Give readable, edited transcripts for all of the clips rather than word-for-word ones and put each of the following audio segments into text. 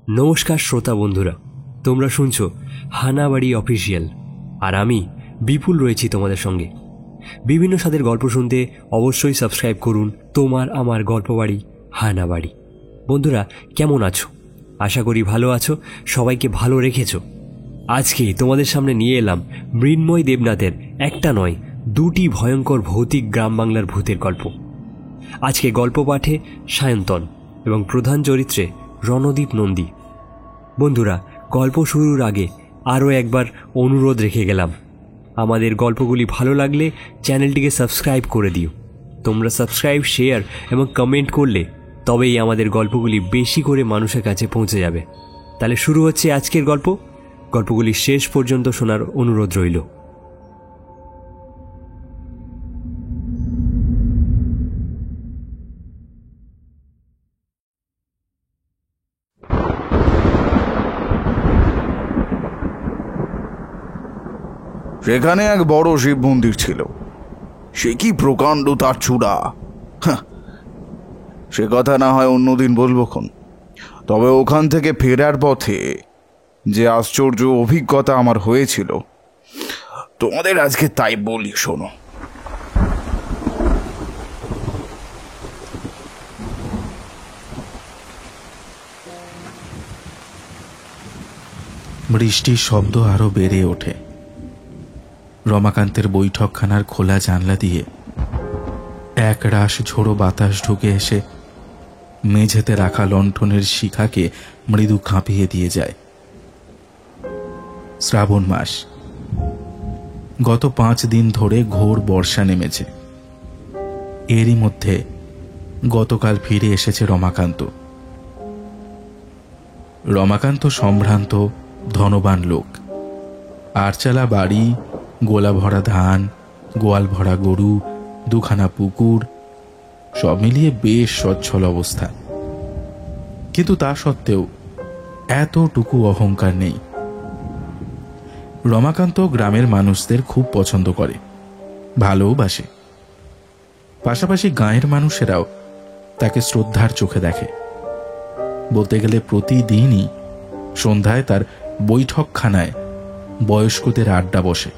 নমস্কার শ্রোতা বন্ধুরা, তোমরা শুনছো হানাবাড়ি অফিসিয়াল, আর আমি বিপুল রয়েছি তোমাদের সঙ্গে। বিভিন্ন স্বাদের গল্প শুনতে অবশ্যই সাবস্ক্রাইব করুন তোমার আমার গল্পবাড়ি হানাবাড়ি। বন্ধুরা, কেমন আছো? আশা করি ভালো আছো, সবাইকে ভালো রেখেছো। আজকে তোমাদের সামনে নিয়ে এলাম মৃন্ময় দেবনাথের একটা নয় দুটি ভয়ঙ্কর ভৌতিক গ্রাম বাংলার ভূতের গল্প। আজকে গল্প পাঠে সায়ন্তন এবং প্রধান চরিত্রে রণদীপ নন্দী। বন্ধুরা, গল্প শুরুর আগে আরও একবার অনুরোধ রেখে গেলাম, আমাদের গল্পগুলি ভালো লাগলে চ্যানেলটিকে সাবস্ক্রাইব করে দিও। তোমরা সাবস্ক্রাইব, শেয়ার এবং কমেন্ট করলে তবেই আমাদের গল্পগুলি বেশি করে মানুষের কাছে পৌঁছে যাবে। তাহলে শুরু হচ্ছে আজকের গল্পগুলি শেষ পর্যন্ত শোনার অনুরোধ রইল। সেখানে এক বড় শিব মন্দির ছিল। সে কি প্রকাণ্ড তার চূড়া! সে কথা না হয় অন্যদিন বলবো খন। তবে ওখান থেকে ফেরার পথে যে আশ্চর্য অভিজ্ঞতা আমার হয়েছিল, তোমাদের আজকে তাই বলি, শোনো। বৃষ্টির শব্দ আরো বেড়ে ওঠে। রমাকান্তের বৈঠকখানার খোলা জানলা দিয়ে এক রাশ ঝোড়ো বাতাস ঢুকে এসে মেঝেতে রাখা লণ্ঠনের শিখাকে মৃদু কাঁপিয়ে দিয়ে যায়। শ্রাবণ মাস। গত 5 দিন ধরে ঘোর বর্ষা নেমেছে। এরই মধ্যে গতকাল ফিরে এসেছে রমাকান্ত। রমাকান্ত সম্ভ্রান্ত ধনবান লোক। আটচালা বাড়ি, গোলা ভরা ধান, গোয়াল ভরা গরু, 2খানা পুকুর, সব মিলিয়ে বেশ সচ্ছল অবস্থা। কিন্তু তা সত্ত্বেও এতটুকু অহংকার নেই। রমাকান্ত গ্রামের মানুষদের খুব পছন্দ করে, ভালোবাসে। পাশাপাশি গাঁয়ের মানুষেরাও তাকে শ্রদ্ধার চোখে দেখে। বলতে গেলে প্রতিদিনই সন্ধ্যায় তার বৈঠকখানায় বয়স্কদের আড্ডা বসে।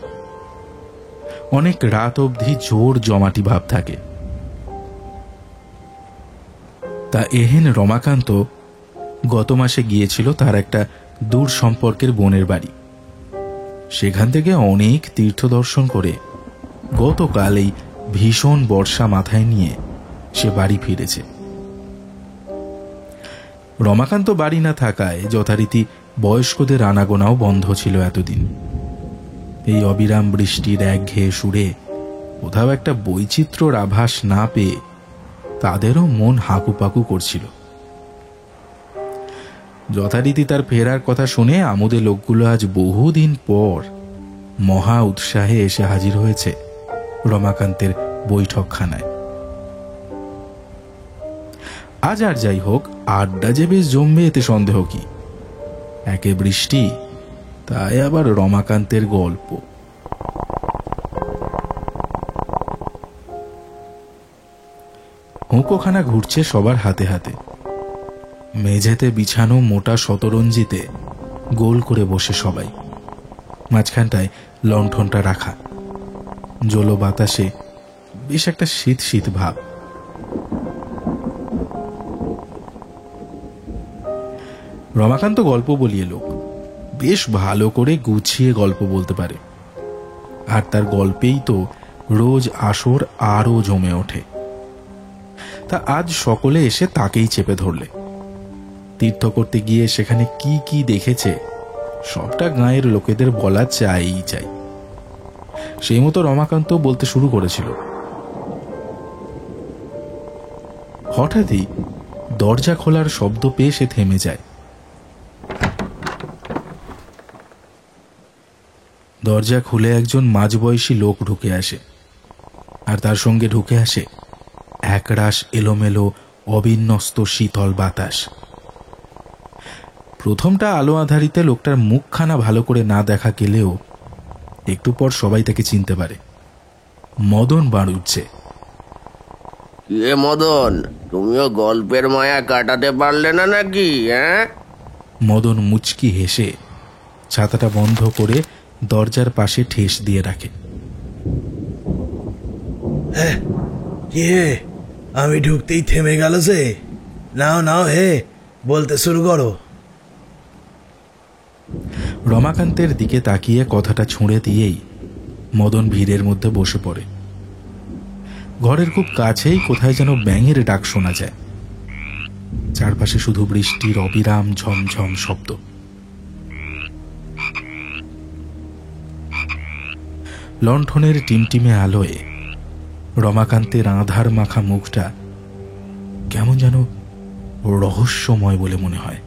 অনেক রাত অবধি জোর জমাটি ভাব থাকে। তা এহেন রমাকান্ত গত মাসে গিয়েছিল তার একটা দূর সম্পর্কের বোনের বাড়ি। সেখান থেকে অনেক তীর্থ দর্শন করে গতকাল এই ভীষণ বর্ষা মাথায় নিয়ে সে বাড়ি ফিরেছে। রমাকান্ত বাড়ি না থাকায় যথারীতি বয়স্কদের আনাগোনাও বন্ধ ছিল এতদিন। এই অবিরাম বৃষ্টির একঘেয়ে সুরে কোথাও একটা বৈচিত্র্যর আভাস না পেয়ে তাদেরও মন হাঁকুপাকু করছিল। যথারীতি তার ফেরার কথা শুনে আমোদে লোকগুলো আজ বহুদিন পর মহা উৎসাহে এসে হাজির হয়েছে রমাকান্তের বৈঠকখানায়। আজ আর যাই হোক, আড্ডা যে বেশ জমবে এতে সন্দেহ কি। একে বৃষ্টি, তাই আবার রমাকান্তের গল্প। হুঁকোখানা ঘুরছে সবার হাতে হাতে। মেঝেতে বিছানো মোটা শতরঞ্জিতে গোল করে বসে সবাই। মাঝখানটায় লণ্ঠনটা রাখা। জলো বাতাসে বেশ একটা শীত শীত ভাব। রমাকান্ত গল্প বলিয়ে লোক, বেশ ভালো করে গুছিয়ে গল্প বলতে পারে। আর তার গল্পেই তো রোজ আসর আরো জমে ওঠে। তা আজ সকলে এসে তাকেই চেপে ধরলে। তীর্থ করতে গিয়ে সেখানে কি কি দেখেছে সবটা গাঁয়ের লোকেদের বলা চাই। সেই মতো রমাকান্ত বলতে শুরু করেছিল। হঠাৎই দরজা খোলার শব্দ পেয়ে সে থেমে যায়। দরজা খুলে একজন মাঝবয়সী লোক ঢুকে আসে, আর তার সঙ্গে ঢুকে আসে একরাশ এলোমেলো অবিন্যস্ত শীতল বাতাস। প্রথমটা আলো আধারিতে লোকটার মুখখানা ভালো করে না দেখা গেলেও একটু পর সবাই তাকে চিনতে পারে। মদন বাড়ুচ্ছে। মদন, তুমিও গল্পের মায়া কাটাতে পারলে না নাকি? মদন মুচকি হেসে ছাতাটা বন্ধ করে দরজার পাশে ঠেস দিয়ে রাখে। কি হে, আমি ঢুকতেই থেমে গেল সে? নাও নাও হে, বলতে শুরু করো। রমাকান্তের দিকে তাকিয়ে কথাটা ছুঁড়ে দিয়েই মদন ভিড়ের মধ্যে বসে পড়ে। ঘরের খুব কাছেই কোথায় যেন ব্যাঙের ডাক শোনা যায়। চারপাশে শুধু বৃষ্টির অবিরাম ঝমঝম শব্দ। লণ্ঠনের টিমটিমে আলোয় রমাকান্তের আঁধার মাখা মুখটা কেমন যেন রহস্যময় বলে মনে হয়।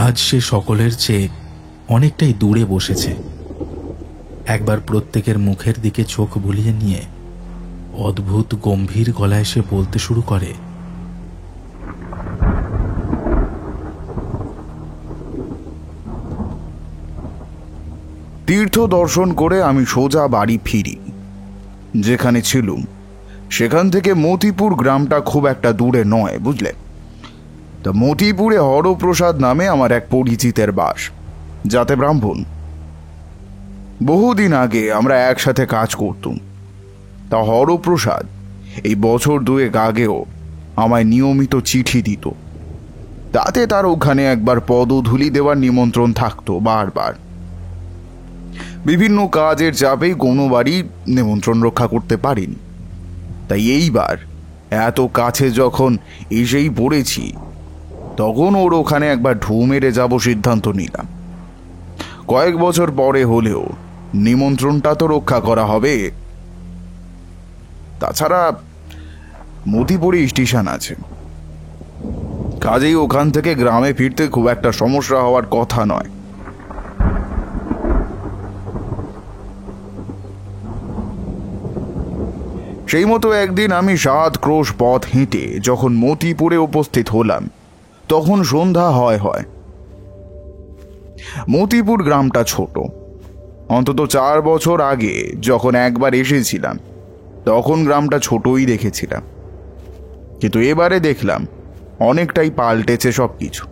আজ সে সকলের চেয়ে অনেকটাই দূরে বসেছে। একবার প্রত্যেকের মুখের দিকে চোখ বুলিয়ে নিয়ে অদ্ভুত গম্ভীর গলায় সে বলতে শুরু করে, তীর্থ দর্শন করে আমি সোজা বাড়ি ফিরি। যেখানে ছিলুম সেখান থেকে মতিপুর গ্রামটা খুব একটা দূরে নয়, বুঝলে। তা মতিপুরে হরপ্রসাদ নামে আমার এক পরিচিতের বাস, যাতে ব্রাহ্মণ। বহুদিন আগে আমরা একসাথে কাজ করতুম। তা হরপ্রসাদ এই বছর দুয়েক আগেও আমায় নিয়মিত চিঠি দিত। তাতে তার ওখানে একবার পদধূলি দেওয়ার নিমন্ত্রণ থাকতো বারবার। বিভিন্ন কাজের চাপেই কোনোবারই নিমন্ত্রণ রক্ষা করতে পারিনি। তাই এইবার এত কাছে যখন এসেই পড়েছি, তখন ওর ওখানে একবার ঢু মেরে যাব সিদ্ধান্ত নিলাম। কয়েক বছর পরে হলেও নিমন্ত্রণটা তো রক্ষা করা হবে। তাছাড়া মতিপুরে স্টেশন আছে, কাজেই ওখান থেকে গ্রামে ফিরতে খুব একটা সমস্যা হওয়ার কথা নয়। সেই মতো একদিন আমি 7 ক্রোশ পথ হেঁটে যখন মতিপুরে উপস্থিত হলাম, তখন সন্ধ্যা হয়। মতিপুর গ্রামটা ছোট। অন্তত 4 বছর আগে যখন একবার এসেছিলাম, তখন গ্রামটা ছোটই দেখেছিলাম। কিন্তু এবারে দেখলাম অনেকটাই পাল্টেছে সব কিছু।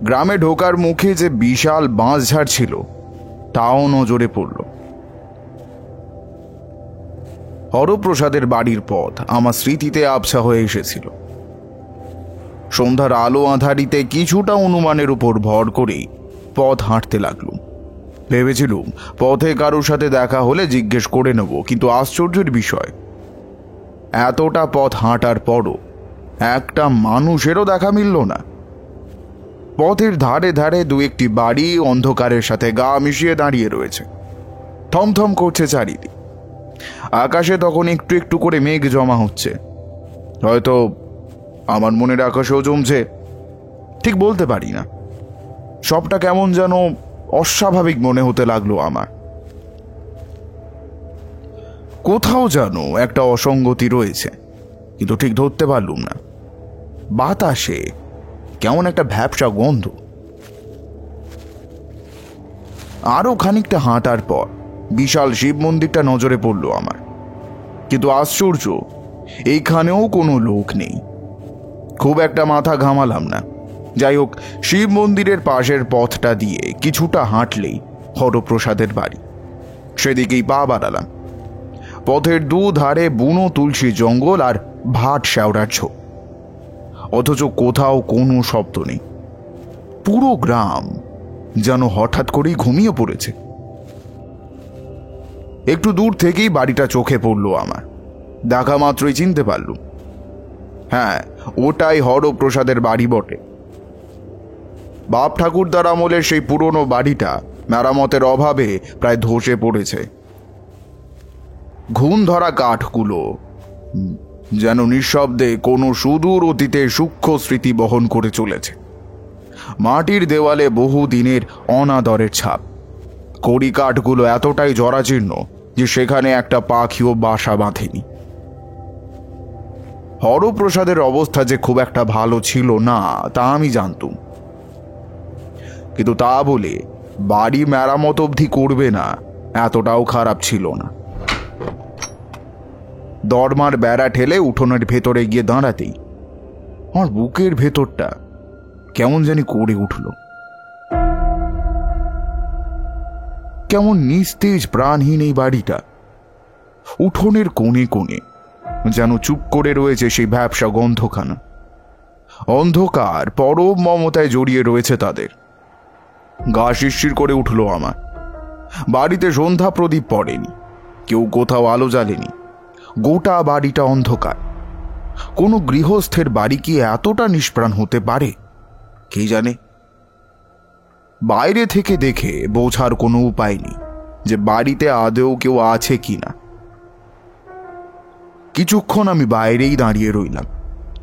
গ্রামে ঢোকার মুখে যে বিশাল বাঁশঝাড় ছিল, তাও নজরে পড়ল। হরপ্রসাদের বাড়ির পথ আমার স্মৃতিতে আবছা হয়ে এসেছিল। সন্ধ্যার আলো আঁধারিতে কিছুটা অনুমানের উপর ভর করেই পথ হাঁটতে লাগলুম। ভেবেছিলুম পথে কারোর সাথে দেখা হলে জিজ্ঞেস করে নেব, কিন্তু আশ্চর্যের বিষয়, এতটা পথ হাঁটার পরও একটা মানুষেরও দেখা মিলল না। পথের ধারে ধারে 2-1টি বাড়ি অন্ধকারের সাথে গা মিশিয়ে দাঁড়িয়ে রয়েছে। থমথম করছে চারিদিক। আকাশে তখন একটু একটু করে মেঘ জমা হচ্ছে। হয়তো আমার মনের আকাশেও জমছে, ঠিক বলতে পারি না। সবটা কেমন যেন অস্বাভাবিক মনে হতে লাগলো আমার। কোথাও যেন একটা অসঙ্গতি রয়েছে, কিন্তু ঠিক ধরতে পারলুম না। বাতাসে কেমন একটা ভ্যাপসা গন্ধ। আরো খানিকটা হাঁটার পর বিশাল শিব মন্দিরটা নজরে পড়ল আমার। কিন্তু আশ্চর্য, এইখানেও কোনো লোক নেই। খুব একটা মাথা ঘামালাম না। যাই হোক, শিব মন্দিরের পাশের পথটা দিয়ে কিছুটা হাঁটলেই হরপ্রসাদের বাড়ি। সেদিকেই পা বাড়ালাম। পথের দুধারে বুনো তুলসী জঙ্গল আর ভাট শ্যাওড়ার ঝোপ, অথচ কোথাও কোনো শব্দ নেই। পুরো গ্রাম যেন হঠাৎ করেই ঘুমিয়ে পড়েছে। একটু দূর থেকেই বাড়িটা চোখে পড়ল আমার। দেখা মাত্রই চিনতে পারলুম, হ্যাঁ, ওটাই হরপ্রসাদের বাড়ি বটে। বাপ ঠাকুরদার আমলের সেই পুরনো বাড়িটা মেরামতের অভাবে প্রায় ধসে পড়েছে। ঘুণ ধরা কাঠগুলো যেন নিঃশব্দে কোনো সুদূর অতীতের সূক্ষ্ম স্মৃতি বহন করে চলেছে। মাটির দেওয়ালে বহু দিনের অনাদরের ছাপ। কড়ি কাঠগুলো এতটাই জরাজীর্ণ যে সেখানে একটা পাখিও বাসা বাঁধেনি। হরপ্রসাদের অবস্থা যে খুব একটা ভালো ছিল না তা আমি জানতুম, কিন্তু তা বলে বাড়ি মেরামত অবধি করবে না এতটাও খারাপ ছিল না। দরমার বেড়া ঠেলে উঠোনের ভেতরে গিয়ে দাঁড়াতেই আমার বুকের ভেতরটা কেমন জানি করে উঠল। কেমন নিস্তেজ প্রাণহীন এই বাড়িটা। উঠোনের কোণে কোণে যেন চুপ করে রয়েছে সেই ভ্যাপসা গন্ধখানা। অন্ধকার পরম মমতায় জড়িয়ে রয়েছে তাদের। গা শিরশির করে উঠল আমার। বাড়িতে সন্ধ্যা প্রদীপ পড়েনি, কেউ কোথাও আলো জ্বালেনি, গোটা বাড়িটা অন্ধকার। কোনো গৃহস্থের বাড়ি কি এতটা নিষ্প্রাণ হতে পারে কে জানে। বাইরে থেকে দেখে বোঝার কোনো উপায় নেই যে বাড়িতে আদৌ কেউ আছে কিনা। কিছুক্ষণ আমি বাইরেই দাঁড়িয়ে রইলাম,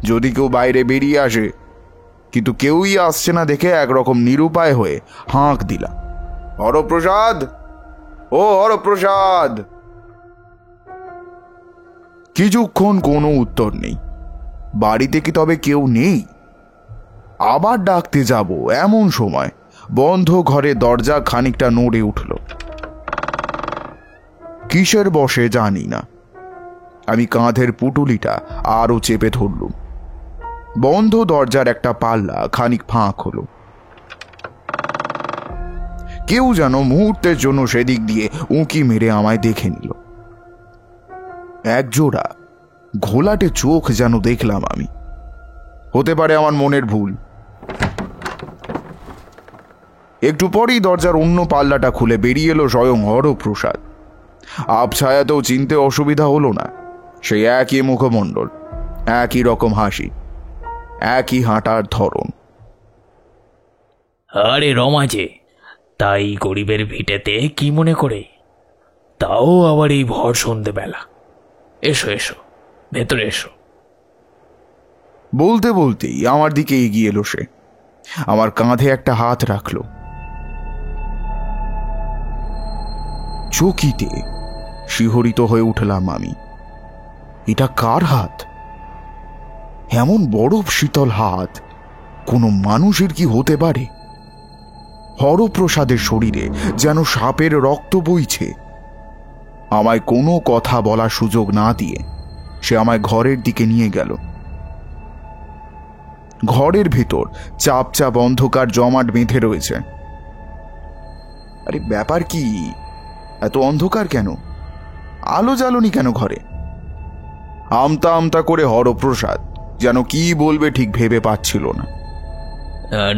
যদি কেউ বাইরে বেরিয়ে আসে, কিন্তু কেউই আসছে না দেখে একরকম নিরুপায় হয়ে হাঁক দিলাম, হরপ্রসাদ, ও হরপ্রসাদ। কিছুক্ষণ কোনো উত্তর নেই। বাড়িতে কি তবে কেউ নেই? আবার ডাকতে যাব এমন সময় বন্ধ ঘরে দরজা খানিকটা নড়ে উঠল। কিসের বশে জানি না, আমি কাঁধের পুটুলিটা আরো চেপে ধরলুম। বন্ধ দরজার একটা পাল্লা খানিক ফাঁক হলো। কেউ যেন মুহূর্তের জন্য সেদিক দিয়ে উঁকি মেরে আমায় দেখে নিল। একজোড়া ঘোলাটে চোখ যেন দেখলাম আমি। হতে পারে আমার মনের ভুল। একটু পরেই দরজার অন্য পাল্লাটা খুলে বেরিয়ে এলো স্বয়ং হরপ্রসাদ। আবছায়াতেও চিনতে অসুবিধা হলো না। সেই একই মুখমণ্ডল, একই রকম হাসি, একই হাঁটার ধরন। আরে রমাজে, তাই গরিবের ভিটেতে কি মনে করে? তাও আবার এই ভর সন্ধেবেলা। এসো এসো, ভেতরে এসো। বলতে বলতেই আমার দিকে এগিয়ে এলো সে। আমার কাঁধে একটা হাত রাখলো। চকিতে শিহরিত হয়ে উঠলাম আমি। এটা কার হাত? এমন বরফ শীতল হাত কোনো মানুষের কি হতে পারে? হরপ্রসাদের শরীরে যেন সাপের রক্ত বইছে। আমায় কোনো কথা বলার সুযোগ না দিয়ে সে আমায় ঘরের দিকে নিয়ে গেল। ঘরের ভেতর চাপ চাপ অন্ধকার জমাট বেঁধে রয়েছে। আরে ব্যাপার কি? এত অন্ধকার কেন? আলো জ্বালনি কেন ঘরে? আমতা আমতা করে হরপ্রসাদ যেন কি বলবে ঠিক ভেবে পাচ্ছিল না।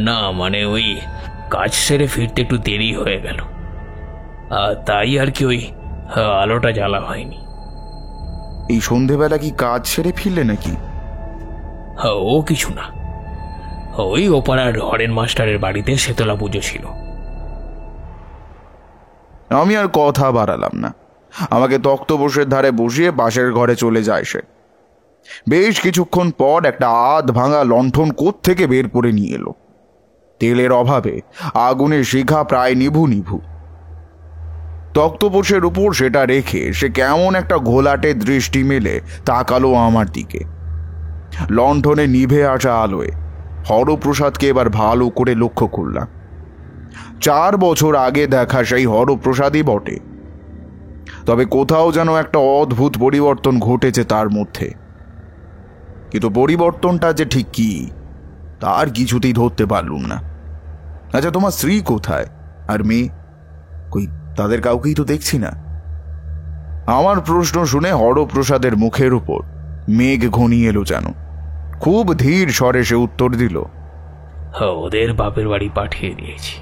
না মানে ওই কাজ সেরে ফিরতে একটু দেরি হয়ে গেল, তাই আর কি ওই আলোটা জ্বালা হয়নি। এই সন্ধেবেলা কি কাজ সেরে ফিরলে নাকি? ও কিছু না, ওই ওপাড়ার হরেন মাস্টারের বাড়িতে শেতলা পুজো ছিল। আমি আর কথা বাড়ালাম না। আমাকে তক্তপোষের ধারে বসিয়ে পাশের ঘরে চলে যায় সে। বেশ কিছুক্ষণ পর একটা আধ ভাঙা লণ্ঠন কোত্থেকে বের করে নিয়ে এলো। তেলের অভাবে আগুনের শিখা প্রায় নিভু নিভু। তক্তপোষের উপর সেটা রেখে সে কেমন একটা ঘোলাটে দৃষ্টি মেলে তাকালো আমার দিকে। লণ্ঠনে নিভে আসা আলোয় হরপ্রসাদকে এবার ভালো করে লক্ষ্য করলাম। 4 বছর আগে দেখা সেই হরপ্রসাদই বটে, তবে কোথাও যেন একটা অদ্ভুত পরিবর্তন ঘটেছে তার মধ্যে। কিন্তু পরিবর্তনটা যে ঠিক কি তার কিছুতেই ধরতে পারলুম না। আচ্ছা, তোমার স্ত্রী কোথায় আর মেয়ে? কই তাদের কাউকেই তো দেখছি না। আমার প্রশ্ন শুনে হরপ্রসাদের মুখের উপর মেঘ ঘনিয়ে এলো যেন। খুব ধীর স্বরে সে উত্তর দিল, ওদের বাপের বাড়ি পাঠিয়ে দিয়েছি।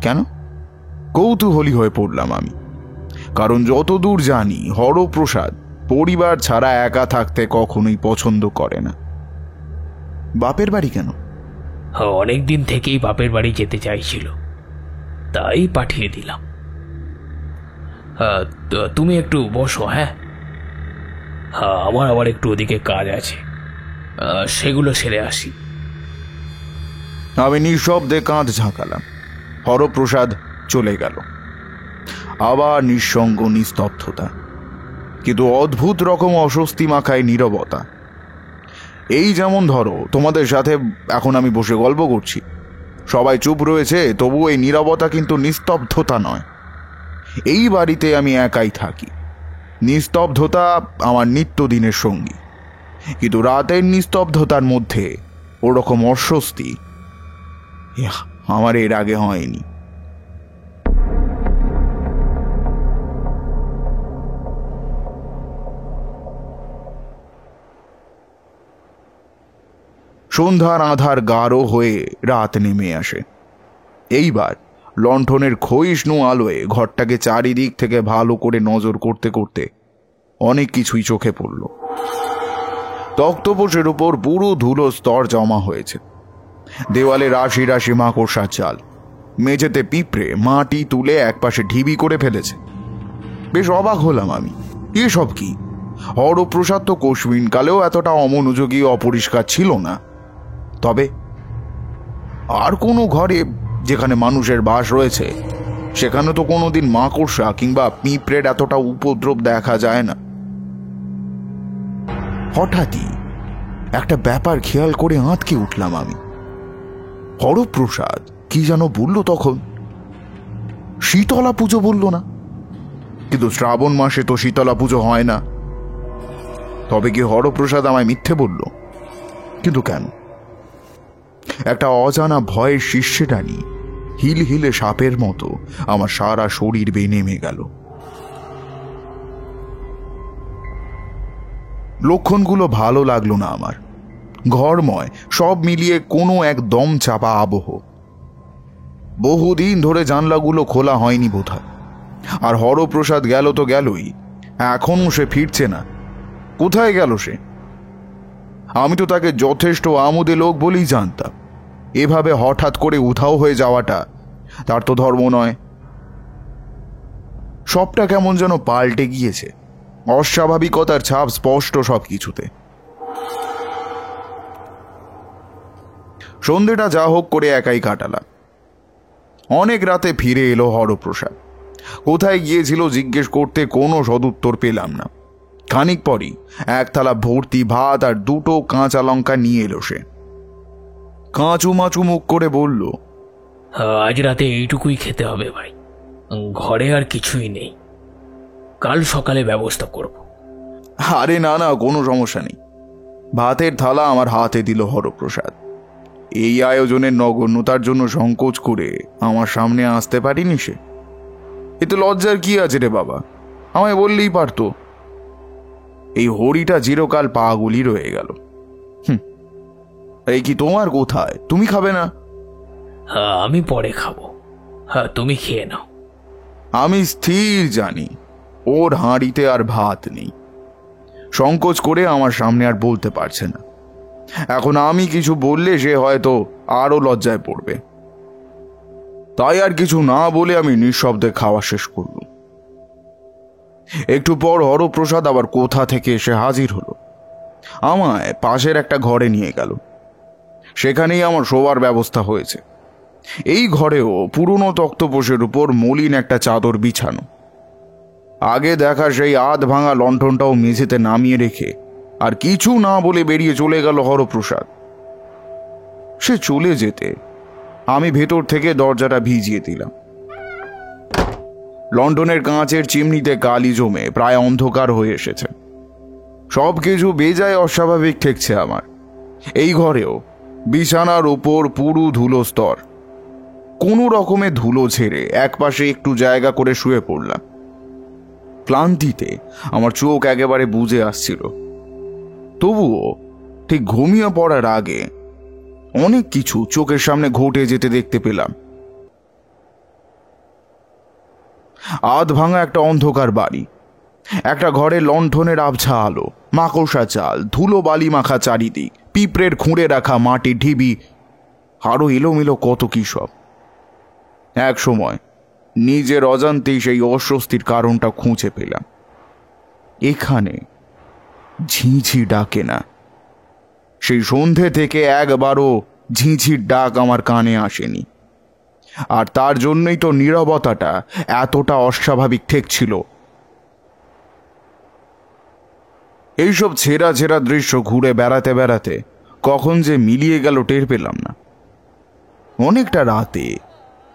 কেন? কৌতূহলী হয়ে পড়লাম আমি, কারণ যতদূর জানি হরপ্রসাদ পরিবার ছাড়া একা থাকতে কখনোই পছন্দ করে না। বাপের বাড়ি কেন? অনেক দিন থেকেই বাপের বাড়ি যেতে চাইছিল, তাই পাঠিয়ে দিলাম। তুমি একটু বসো। হ্যাঁ, আমার আবার একটু ওদিকে কাজ আছে, সেগুলো সেরে আসি। আমি নিঃশব্দে কাঁধ ঝাঁকালাম। হরপ্রসাদ চলে গেল। আবার নিঃসঙ্গ নিস্তব্ধতা, কিন্তু অদ্ভুত রকম অস্বস্তি মাখায় নীরবতা। এই যেমন ধরো, তোমাদের সাথে এখন আমি বসে গল্প করছি, সবাই চুপ রয়েছে, তবু এই নীরবতা কিন্তু নিস্তব্ধতা নয়। এই বাড়িতে আমি একাই থাকি। নিস্তব্ধতা আমার নিত্যদিনের সঙ্গী, কিন্তু রাতের নিস্তব্ধতার মধ্যে ওরকম অস্বস্তি আমার এর আগে হয়নি। সন্ধ্যার আধার গাঢ় হয়ে রাত নেমে আসে। এইবার লণ্ঠনের ক্ষয়িষ্ণু আলোয় ঘরটাকে চারিদিক থেকে ভালো করে নজর করতে করতে অনেক কিছুই চোখে পড়ল। তক্তপোষের উপর পুরো ধুলো স্তর জমা হয়েছে, দেওয়ালে রাশি রাশি মাকড়সার চাল, মেঝেতে পিঁপড়ে মাটি তুলে একপাশে ঢিবি করে ফেলেছে। বেশ অবাক হলাম আমি, এসব কি? হরপ্রসাদ তো কোশমিন কালেও এতটা অমনোযোগী অপরিষ্কার ছিল না। তবে আর কোনো ঘরে যেখানে মানুষের বাস রয়েছে সেখানে তো কোনোদিন মাকড়সা কিংবা পিঁপড়ের এতটা উপদ্রব দেখা যায় না। হঠাৎই একটা ব্যাপার খেয়াল করে আঁতকে উঠলাম আমি। হরপ্রসাদ কি যেন বলল তখন, শীতলা পুজো বলল না? কিন্তু শ্রাবণ মাসে তো শীতলা পুজো হয় না। তবে কি হরপ্রসাদ আমায় মিথ্যে বলল? কিন্তু কেন? একটা অজানা ভয়ের শীর্ষে টানি হিল হিলে সাপের মতো আমার সারা শরীর বেয়ে নেমে গেল। লক্ষণগুলো ভালো লাগলো না আমার। ঘরময় সব মিলিয়ে কোনো এক দম চাপা আবহ। বহুদিন ধরে জানলাগুলো খোলা হয়নি বোধহয়। আর হরপ্রসাদ গেল তো গেলই, এখনও সে ফিরছে না। কোথায় গেল সে? আমি তো তাকে যথেষ্ট আমোদে লোক বলেই জানতাম। এভাবে হঠাৎ করে উধাও হয়ে যাওয়াটা তার তো ধর্ম নয়। সবটা কেমন যেন পাল্টে গিয়েছে, অস্বাভাবিকতার ছাপ স্পষ্ট সব কিছুতে। সন্ধেটা যা হোক করে একাই কাটালাম। অনেক রাতে ফিরে এলো হরপ্রসাদ। কোথায় গিয়েছিল জিজ্ঞেস করতে কোনো সদুত্তর পেলাম না। খানিক পরই এক থালা ভর্তি ভাত আর দুটো কাঁচা লঙ্কা নিয়ে এলো সে। কাঁচু মাচু মুখ করে বলল, আজ রাতে এইটুকুই খেতে হবে ভাই, ঘরে আর কিছুই নেই, কাল সকালে ব্যবস্থা করব। আরে না না, কোনো সমস্যা নেই। ভাতের থালা আমার হাতে দিল হরপ্রসাদ। এই আয়োজনের নগণ্যতার জন্য সংকোচ করে আমার সামনে আসতে পারিনি সে। এতে লজ্জার কি আছে রে বাবা, আমায় বললেই পারতো। এই হরিটা চিরকাল পাগলই রয়ে গেল। এই কি তোমার কোথায়? তুমি খাবে না? আমি পরে খাবো, তুমি খেয়ে নাও। আমি স্থির জানি ওর হাঁড়িতে আর ভাত নেই। সংকোচ করে আমার সামনে আর বলতে পারছে না। এখন আমি কিছু বললে সে হয়তো আরো লজ্জায় পড়বে। তাই আর কিছু না বলে আমি নিঃশব্দে খাওয়া শেষ করলাম। একটু পর হরপ্রসাদ আবার কোথা থেকে এসে হাজির হলো। আমায় পাশের একটা ঘরে নিয়ে গেল। সেখানেই আমার শোবার ব্যবস্থা হয়েছে। এই ঘরেও পুরনো তক্তপোষের উপর মলিন একটা চাদর বিছানো। আগে দেখা সেই আধ ভাঙা লণ্ঠনটাও মেঝেতে নামিয়ে রেখে আর কিছু না বলে বেরিয়ে চলে গেল হরপ্রসাদ। সে চলে যেতে আমি ভেতর থেকে দরজাটা ভিজিয়ে দিলাম। লন্ডনের কাঁচের চিমনিতে কালি জমে প্রায় অন্ধকার হয়ে এসেছে। সবকিছু বেজায় অস্বাভাবিক ঠেকছে আমার। এই ঘরেও বিছানার উপর পুরু ধুলো স্তর। কোনো রকমে ধুলো ছেড়ে একপাশে একটু জায়গা করে শুয়ে পড়লাম। ক্লান্তিতে আমার চোখ একেবারে বুজে আসছিল। তবুও ঠিক ঘুমিয়ে পড়ার আগে অনেক কিছু চোখের সামনে ঘটে যেতে দেখতে পেলাম। আধ ভাঙা একটা অন্ধকার বাড়ি, একটা ঘরে লণ্ঠনের আবছা আলো, মাকড়সা চাল, ধুলো বালি মাখা চারিদিক, পিঁপড়ের খুঁড়ে রাখা মাটি ঢিবি, আরো এলোমেলো কত কি সব। এক সময় নিজের অজান্তেই সেই অস্বস্তির কারণটা খুঁজে পেলাম। এখানে ঝিঁঝি ডাকে না। সেই সন্ধে থেকে একবারও ঝিঁঝির ডাক আমার কানে আসেনি। আর তার জন্যই তো নীরবতাটা এতটা অস্বাভাবিক ঠেকছিল। এইসব ছেঁড়া ছেঁড়া দৃশ্য ঘুরে বেড়াতে বেড়াতে কখন যে মিলিয়ে গেল টের পেলাম না। অনেকটা রাতে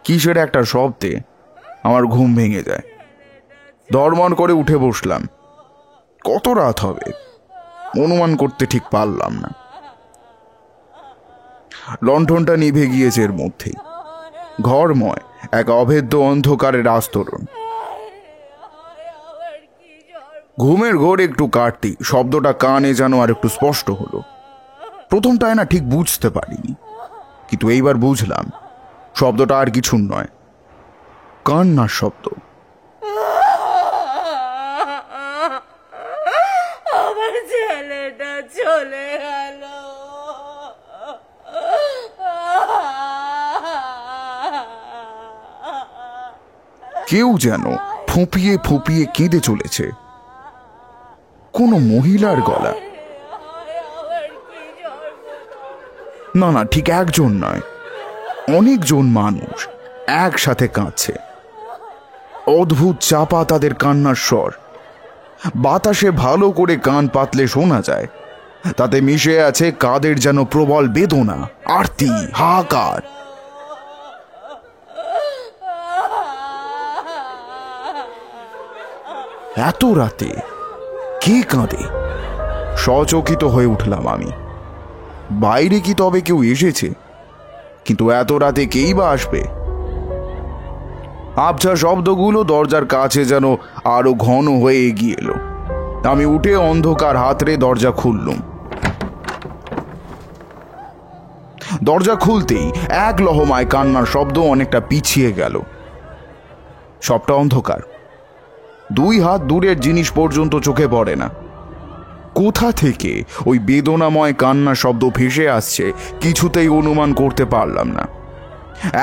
কিসের একটা শব্দে আমার ঘুম ভেঙে যায়। দরমন করে উঠে বসলাম। কত রাত হবে অনুমান করতে ঠিক পারলাম না। লণ্ঠনটা নিভে গিয়েছে এর মধ্যেই। ঘরময় এক অভেদ্য অন্ধকারের আস্তরণ। ঘুমের ঘোর একটু কাটতেই শব্দটা কানে যেন আর একটু স্পষ্ট হলো। প্রথমটায় না ঠিক বুঝতে পারিনি, কিন্তু এইবার বুঝলাম শব্দটা আর কিছু নয়, কান্নার শব্দ। আমার ছেলেটা চলে গেল। কেউ যেন ফুঁপিয়ে ফুঁপিয়ে কেঁদে চলেছে। কোনো মহিলার গলা। না না, ঠিক একজন নয়, অনেকজন মানুষ একসাথে কাঁদছে। অদ্ভুত চাপা তাদের কান্নার স্বর। বাতাসে ভালো করে কান পাতলে শোনা যায়। তাতে মিশে আছে কাদের যেন প্রবল বেদনা, আরতি, হাহাকার। এত রাতে কে কাঁদে? সচকিত হয়ে উঠলাম আমি। বাইরে কি তবে কেউ এসেছে? কিন্তু এত রাতে কেই বা আসবে? আবছা শব্দগুলো দরজার কাছে যেন আরো ঘন হয়ে এগিয়ে এলো। আমি উঠে অন্ধকার হাতড়ে দরজা খুললুম। দরজা খুলতেই এক লহমায় কান্নার শব্দ অনেকটা পিছিয়ে গেল। সবটা অন্ধকার। 2 হাত দূরের জিনিস পর্যন্ত চোখে পড়ে না। কোথা থেকে ওই বেদনাময় কান্নার শব্দ ভেসে আসছে কিছুতেই অনুমান করতে পারলাম না।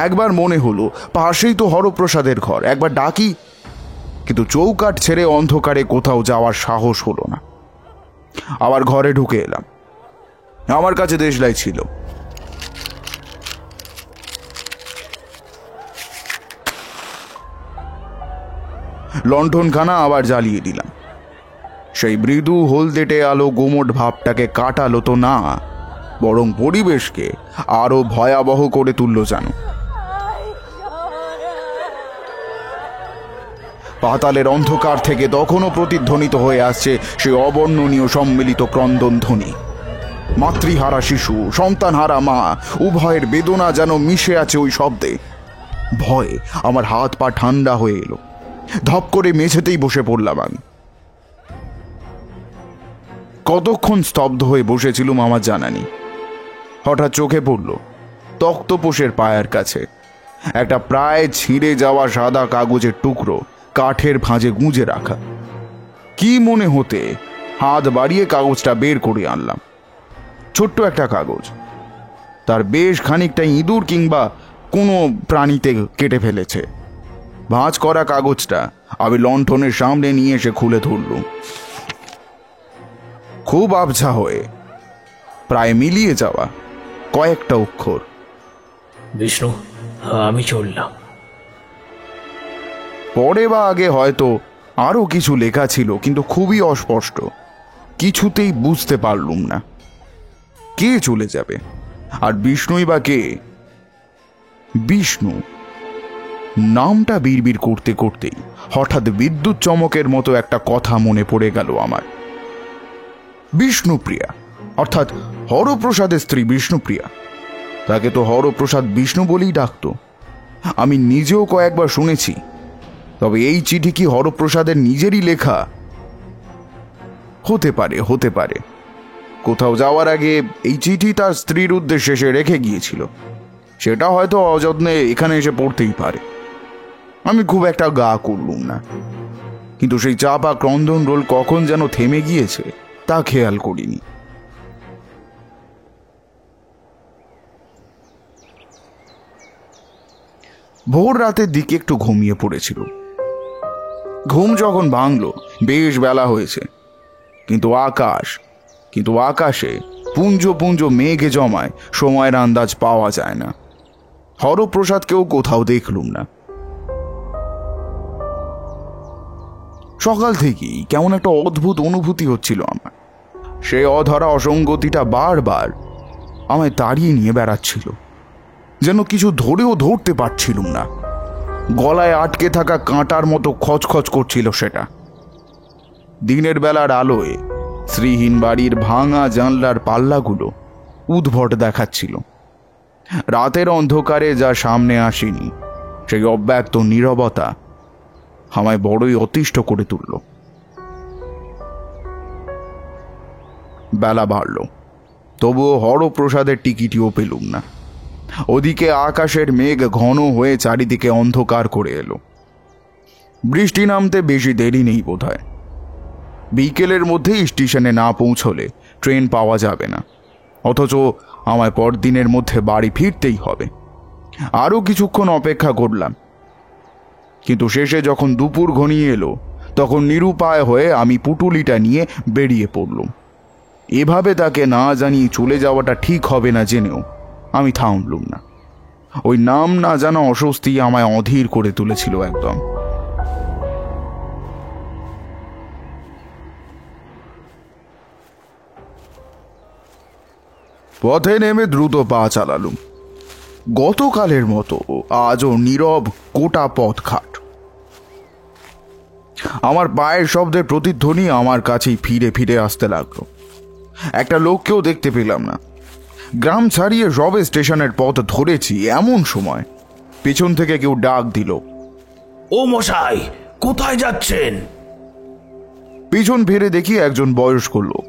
একবার মনে হলো পাশেই তো হরপ্রসাদের ঘর, একবার ডাকি, কিন্তু চৌকাঠ ছেড়ে অন্ধকারে কোথাও যাওয়ার সাহস হলো না। আবার ঘরে ঢুকে এলাম। আমার কাছে দেশলাই ছিল। লণ্ঠনখানা আবার জ্বালিয়ে দিলাম। সেই মৃদু হলদেটে আলো গোমট ভাবটাকে কাটালো তো না, বরং পরিবেশকে আরো ভয়াবহ করে তুলল যেন। পাতালের অন্ধকার থেকে তখনও প্রতিধ্বনিত হয়ে আসছে সে অবর্ণনীয় সম্মিলিত ক্রন্দন ধ্বনি। মাতৃহারা শিশু, সন্তানহারা মা, উভয়ের বেদনা যেন মিশে আছে ওই শব্দে। ভয়ে আমার হাত পা ঠান্ডা হয়ে এলো। ধপ করে মেঝেতেই বসে পড়লাম আমি। কতক্ষণ স্তব্ধ হয়ে বসেছিলুম আমার জানা নেই। হঠাৎ চোখে পড়ল তক্তপোষের পায়ের কাছে একটা প্রায় ছিঁড়ে যাওয়া সাদা কাগজের টুকরো কাঠের ভাঁজে গুঁজে রাখা। কি মনে হতে হাত বাড়িয়ে কাগজটা বের করে আনলাম। ছোট্ট একটা কাগজ, তার বেশ খানিকটা ইঁদুর কিংবা কোনো প্রাণীতে কেটে ফেলেছে। ভাঁজ করা কাগজটা আমি লণ্ঠনের সামনে নিয়ে এসে খুলে ধরলুম। খুব আবছা হয়ে প্রায় মিলিয়ে যাওয়া কয়েকটা অক্ষর। বিষ্ণু, আমি চললাম। পরে বা আগে হয়তো আরো কিছু লেখা ছিল, কিন্তু খুবই অস্পষ্ট। কিছুতেই বুঝতে পারলুম না কে চলে যাবে, আর বিষ্ণুই বা কে। বিষ্ণু নামটা বিড়বিড় করতে করতেই হঠাৎ বিদ্যুৎ চমকের মতো একটা কথা মনে পড়ে গেল আমার। বিষ্ণুপ্রিয়া, অর্থাৎ হরপ্রসাদের স্ত্রী বিষ্ণুপ্রিয়া। তাকে তো হরপ্রসাদ বিষ্ণু বলেই ডাকত। আমি নিজেও কয়েকবার শুনেছি। তবে এই চিঠি কি হরপ্রসাদের নিজেরই লেখা? হতে পারে, হতে পারে। কোথাও যাওয়ার আগে এই চিঠি তার স্ত্রীর উদ্দেশ্যে সে রেখে গিয়েছিল। সেটা হয়তো অযত্নে এখানে এসে পড়তেই পারে। আমি খুব একটা গা করলুম না, কিন্তু সেই চাপা ক্রন্দন রোল কখন যেন থেমে গিয়েছে তা খেয়াল করিনি। ভোর রাতের দিকে একটু ঘুমিয়ে পড়েছিল। ঘুম যখন ভাঙল বেশ বেলা হয়েছে, কিন্তু আকাশে পুঞ্জ পুঞ্জ মেঘে জমায় সময়ের আন্দাজ পাওয়া যায় না। হরপ্রসাদকেও কোথাও দেখলুম না। সকাল থেকেই কেমন একটা অদ্ভুত অনুভূতি হচ্ছিল আমার। সে অধরা অসঙ্গতিটা বারবার আমায় তাড়িয়ে নিয়ে বেড়াচ্ছিল। যেন কিছু ধরেও ধরতে পারছিলুম না। গলায় আটকে থাকা কাঁটার মতো খচখচ করছিল সেটা। দিনের বেলার আলোয় শ্রীহীন বাড়ির ভাঙা জানলার পাল্লাগুলো উদ্ভট দেখাচ্ছিল। রাতের অন্ধকারে যা সামনে আসেনি সেই অব্যক্ত নীরবতা আমায় বড়ই অতিষ্ঠ করে তুলল। বেলা বাড়ল, তবুও হরপ্রসাদের টিকিটিও পেলুম না। ওদিকে আকাশের মেঘ ঘন হয়ে চারিদিকে অন্ধকার করে এলো। বৃষ্টি নামতে বেশি দেরি নেই বোধহয়। বিকেলের মধ্যেই স্টেশনে না পৌঁছলে ট্রেন পাওয়া যাবে না, অথচ আমায় পরদিনের মধ্যে বাড়ি ফিরতেই হবে। আরও কিছুক্ষণ অপেক্ষা করলাম, কিন্তু শেষে যখন দুপুর ঘনিয়ে এলো তখন নিরুপায় হয়ে আমি পুটুলিটা নিয়ে বেরিয়ে পড়লুম। এভাবে তাকে না জানিয়ে চলে যাওয়াটা ঠিক হবে না জেনেও আমি থামলুম না। ওই নাম না জানা অস্বস্তি আমায় অধীর করে তুলেছিল একদম। পথে নেমে দ্রুত পা চালালুম। গতকালের মতো আজও নীরব গোটা পথঘাট। আমার পায়ের শব্দের প্রতিধ্বনি আমার কাছেই ফিরে ফিরে আসতে লাগলো। একটা লোককেও দেখতে পেলাম না। গ্রাম ছাড়িয়ে সবে স্টেশনের পথ ধরেছি এমন সময় পেছন থেকে কেউ ডাক দিল, ও মশাই, কোথায় যাচ্ছেন? পিছন ফিরে দেখি একজন বয়স্ক লোক,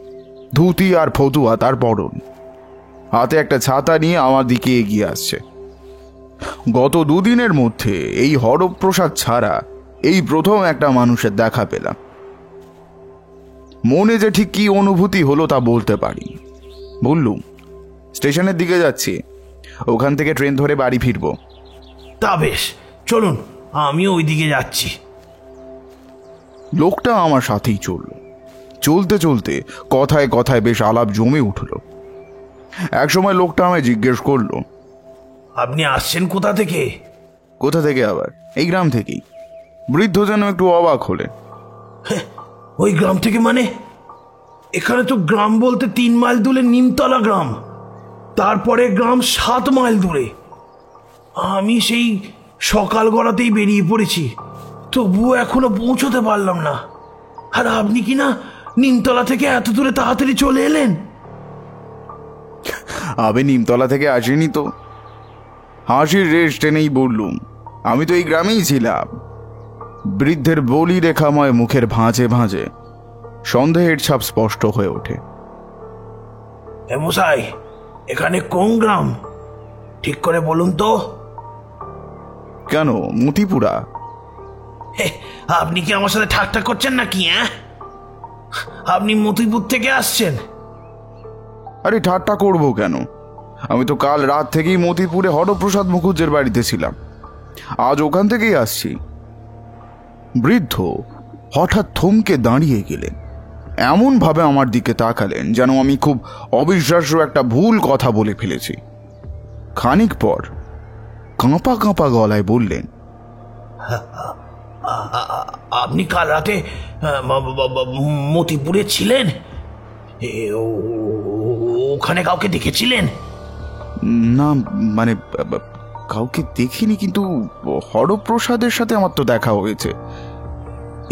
ধুতি আর ফতুয়া তার পরন, হাতে একটা ছাতা নিয়ে আমার দিকে এগিয়ে আসছে। গত দুদিনের মধ্যে এই হরপ্রসাদ ছাড়া এই প্রথম একটা মানুষের দেখা পেলাম। মনে যে ঠিক কি অনুভূতি হলো তা বলতে পারি। বললুম, স্টেশনের দিকে যাচ্ছি, ওখান থেকে ট্রেন ধরে বাড়ি ফিরব। তা বেশ, চলুন, আমিও ওই দিকে যাচ্ছি। লোকটা আমার সাথেই চলল। চলতে চলতে কথায় কথায় বেশ আলাপ জমে উঠল। একসময় লোকটা আমায় জিজ্ঞেস করলো, আপনি আসছেন কোথা থেকে? কোথা থেকে আবার? এই গ্রাম থেকেই। বৃদ্ধ যেন একটু অবাক হলেন। ওই গ্রাম থেকে মানে? এখানে তো গ্রাম বলতে 3 মাইল দূরে নিমতলা গ্রাম, তারপরে গ্রাম 7 মাইল দূরে। আমি সেই সকাল গড়াতেই বেরিয়ে পড়েছি, তবুও এখনো পৌঁছতে পারলাম না। আর আপনি কি না নিমতলা থেকে এত দূরে তাড়াতাড়ি চলে এলেন? আমি নিমতলা থেকে আসিনি তো। হাসির রেশ টেনেই বললুম, আমি তো এই গ্রামেই ছিলাম। বৃদ্ধের বলি রেখাময় মুখের ভাঁজে ভাঁজে সন্দেহের ছাপ স্পষ্ট হয়ে ওঠে। মশাই, এখানে কোন গ্রাম ঠিক করে বলুন তো? কেন, মতিপুরা? আপনি কি আমার সাথে ঠাট্টা করছেন নাকি? আপনি মতিপুর থেকে আসছেন? আরে ঠাট্টা করবো কেন? আমি তো কাল রাত থেকেই মতিপুরে হরপ্রসাদ মুখুজ্জের বাড়িতে ছিলাম, আজ ওখান থেকেই আসছি। বৃদ্ধ হঠাৎ থমকে দাঁড়িয়ে গেলেন, এমন ভাবে আমার দিকে তাকালেন যেন আমি খুব অবিশ্বাস্য একটা ভুল কথা বলে ফেলেছি। খানিক পর কাঁপা কাঁপা গলায় বললেন, আপনি কাল রাতে মতিপুরে ছিলেন? ওখানে কাউকে দেখেছিলেন? না, মানে কাউকে দেখিনি, কিন্তু হরপ্রসাদের সাথে আমার তো দেখা হয়েছে।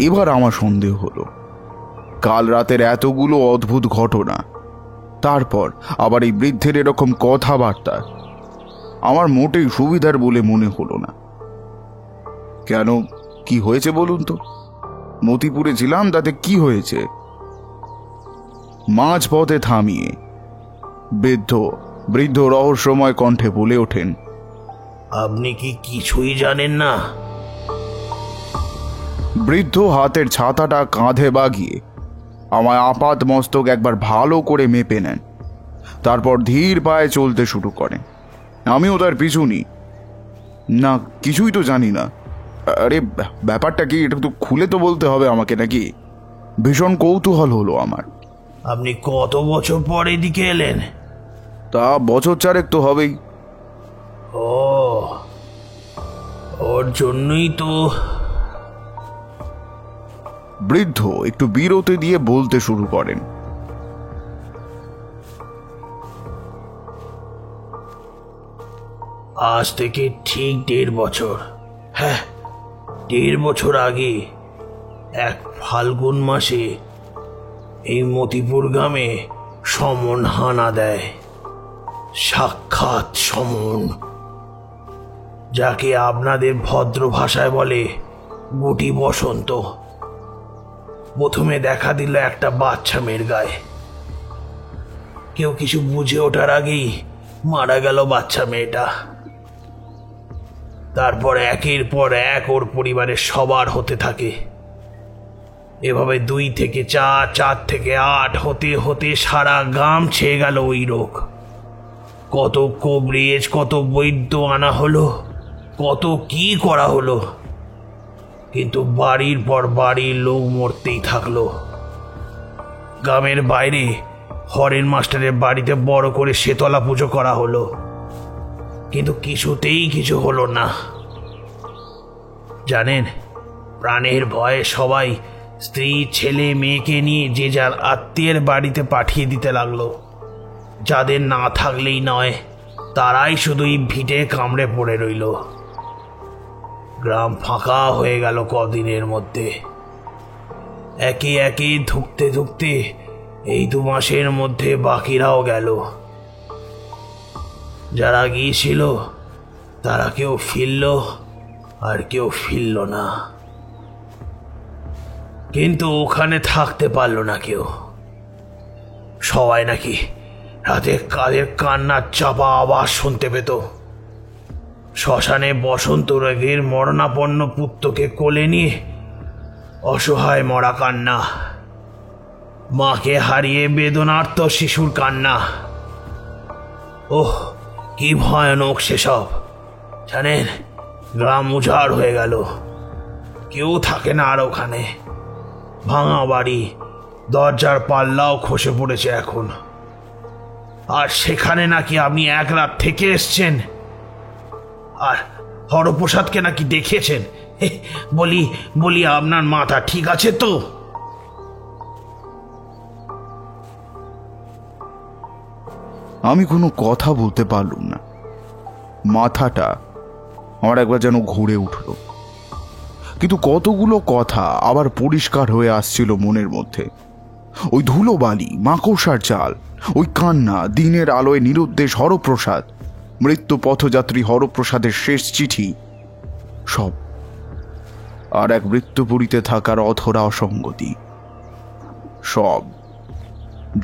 এবার আমার সন্দেহ হলো, কাল রাতের এতগুলো অদ্ভুত ঘটনা, তারপর আবার এই বৃদ্ধের এরকম কথাবার্তা আমার মোটেই সুবিধার বলে মনে হলো না। কেন, কি হয়েছে বলুন তো? মতিপুরে ছিলাম, তাতে কি হয়েছে? মাঝ পথে থামিয়ে বৃদ্ধ রহস্যময় কণ্ঠে বলে ওঠেন, আপনি কি কিছুই জানেন না? বৃদ্ধ হাতের ছাতাটা কাঁধে বাগিয়ে আমায় আপাত মস্তক একবার ভালো করে মেপে নেন, তারপর ধীর পায়ে চলতে শুরু করেন। আমিও তার পিছু নিই। না, কিছুই তো জানি না। আরে ব্যাপারটা কি, এটা তো খুলে তো বলতে হবে আমাকে নাকি? ভীষণ কৌতূহল হলো আমার। আপনি কত বছর পর এদিকে এলেন? তা বছর 4 তো হবেই। ওর জন্যই তো। বৃদ্ধ একটু বিরতি দিয়ে বলতে শুরু করেন, আজ থেকে ঠিক 1.5 বছর, হ্যাঁ 1.5 বছর আগে এক ফাল্গুন মাসে এই মতিপুর গ্রামে সমন হানা দেয়। সাক্ষাৎ সমন, যাকে আপনাদের ভদ্র ভাষায় বলে গুটি বসন্ত, প্রথমে দেখা দিল একটা বাচ্চা মেয়ের গায়ে। কেউ কিছু বুঝে ওঠার আগেই মারা গেল বাচ্চা মেয়েটা। তারপর একের পর এক ওর পরিবারের সবার হতে থাকে। এভাবে 2 থেকে 4, 4 থেকে 8 হতে হতে সারা গ্রাম ছেয়ে গেল ওই রোগ। কত কবরেজ, কত বৈদ্য আনা হলো, কত কি করা হলো, কিন্তু বাড়ির পর বাড়ির লোক মরতেই থাকলো। গ্রামের বাইরে হরেন মাস্টারের বাড়িতে বড় করে শেতলা পুজো করা হলো, কিন্তু কিছুতেই কিছু হলো না। জানেন, প্রাণের ভয়ে সবাই স্ত্রী, ছেলে, মেয়েকে নিয়ে যে যার আত্মীয়ের বাড়িতে পাঠিয়ে দিতে লাগলো। যাদের না থাকলেই নয়, তারাই শুধুই ভিটে কামড়ে পড়ে রইল। গ্রাম ফাঁকা হয়ে গেল কদিনের মধ্যে। একে একে ধুকতে ধুকতে এই 2 মাসের মধ্যে বাকিরাও গেল। যারা গিয়েছিল তারা কেউ ফিরল আর কেউ ফিরল না, কিন্তু ওখানে থাকতে পারল না কেউ। সবাই নাকি রাতে কাদের কান্নার চাপা আওয়াজ শুনতে পেত। শ্মশানে বসন্ত রোগের মরণাপন্ন পুত্রকে কোলে নিয়ে অসহায় মরা কান্না, মাকে হারিয়ে বেদনার্ত শিশুর কান্না। ওহ, কি ভয়ানক সেসব! জানেন, গ্রাম উজাড় হয়ে গেল, কেউ থাকে না আর ওখানে। ভাঙা বাড়ি, দরজার পাল্লাও খসে পড়েছে এখন। আর সেখানে নাকি আপনি 1 রাত থেকে এসছেন, আর হরপ্রসাদকে নাকি দেখেছেন। বলি আপনার মাথা ঠিক আছে তো? আমি কোনো কথা বলতে পারলুম না। মাথাটা আমার একবার যেন ঘুরে উঠল, কিন্তু কতগুলো কথা আবার পরিষ্কার হয়ে আসছিল মনের মধ্যে। ওই ধুলোবালি, মাকড়সার জাল, ওই কান্না, দিনের আলোয় নিরুদ্দেশ হরপ্রসাদ, মৃত্যু পথযাত্রী হরপ্রসাদের শেষ চিঠি, সব আর এক মৃত্যুপুরীতে থাকার অধরা অসঙ্গতি, সব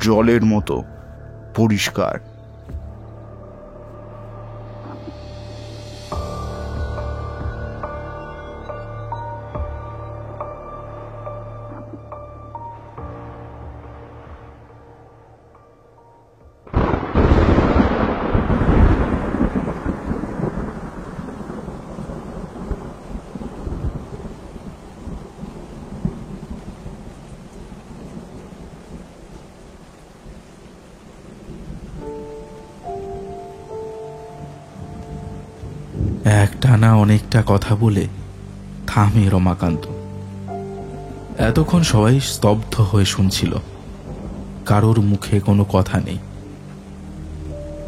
জলের মতো পরিষ্কার। একটানা অনেকটা কথা বলে থামে রমাকান্ত। এতক্ষণ সবাই স্তব্ধ হয়ে শুনছিল, কারোর মুখে কোনো কথা নেই।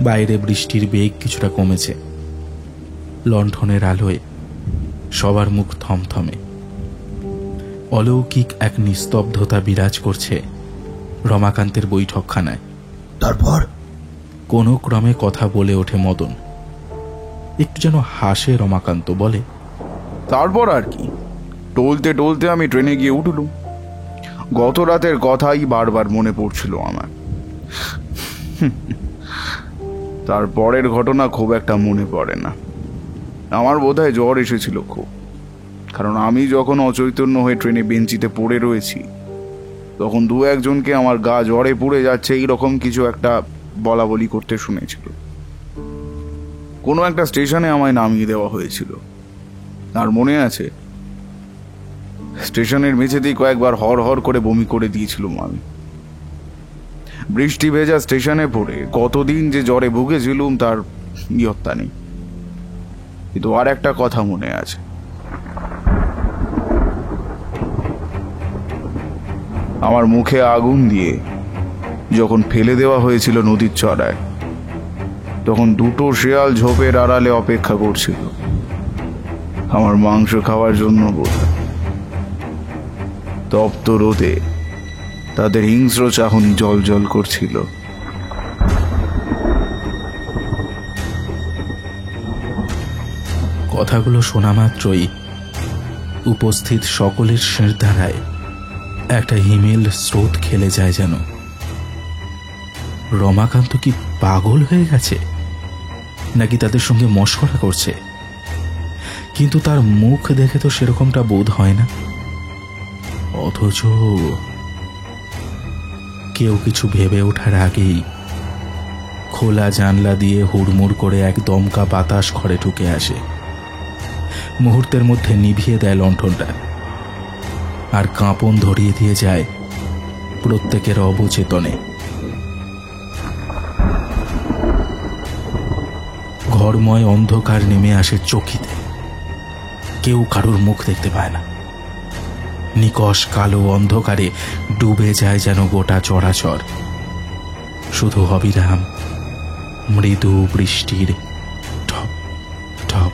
বাইরে বৃষ্টির বেগ কিছুটা কমেছে। লণ্ঠনের আলোয় সবার মুখ থমথমে। অলৌকিক এক নিস্তব্ধতা বিরাজ করছে রমাকান্তের বৈঠকখানায়। তারপর কোনো ক্রমে কথা বলে ওঠে মদন। একটু যেন হাসে রমাকান্ত, বলে, তারপর আর কি, টলতে টলতে আমি ট্রেনে গিয়ে উঠলুম। গত রাতের কথাই বারবার মনে পড়ছিল আমার। তারপরের ঘটনা খুব একটা মনে পড়ে না। আমার বোধহয় জ্বর এসেছিল খুব, কারণ আমি যখন অচৈতন্য হয়ে ট্রেনে বেঞ্চিতে পড়ে রয়েছি, তখন 2-1 জনকে আমার গা জ্বরে পুড়ে যাচ্ছে এইরকম কিছু একটা বলা বলি করতে শুনেছিল। কোনো একটা স্টেশনে আমায় নামিয়ে দেওয়া হয়েছিল। আর মনে আছে, স্টেশনের মেঝেতেই কয়েকবার হর হর করে বমি করে দিয়েছিলাম আমি। বৃষ্টি ভেজা স্টেশনে পড়ে কতদিন যে জ্বরে ভুগেছিলুম তার ইয়ত্তা নেই। কিন্তু আর একটা কথা মনে আছে, আমার মুখে আগুন দিয়ে যখন ফেলে দেওয়া হয়েছিল নদীর চড়ায়, তখন 2টো শেয়াল ঝোপের আড়ালে অপেক্ষা করছিল আমার মাংস খাওয়ার জন্য। বোধহয় তপ্ত রোদে তাদের হিংস্র চাহনি জল জল করছিল। কথাগুলো শোনা মাত্রই উপস্থিত সকলের শিরদাঁড়ায় একটা হিমেল স্রোত খেলে যায় যেন। রমাকান্ত কি পাগল হয়ে গেছে, নাকি তাদের সঙ্গে মশকরা করছে? কিন্তু তার মুখ দেখে তো সেরকমটা বোধ হয় না। অথচ কেউ কিছু ভেবে ওঠার আগেই খোলা জানলা দিয়ে হুড়মুড় করে এক দমকা বাতাস ঘরে ঢুকে আসে। মুহূর্তের মধ্যে নিভিয়ে দেয় লণ্ঠনটা, আর কাঁপন ধরিয়ে দিয়ে যায় প্রত্যেকের অবচেতনে। ঘরময় অন্ধকার নেমে আসে চকিতে। কেউ কারোর মুখ দেখতে পায় না। নিকষ কালো অন্ধকারে ডুবে যায় যেন গোটা চরাচর। শুধু অবিরাম মৃদু বৃষ্টির ঠপ ঠপ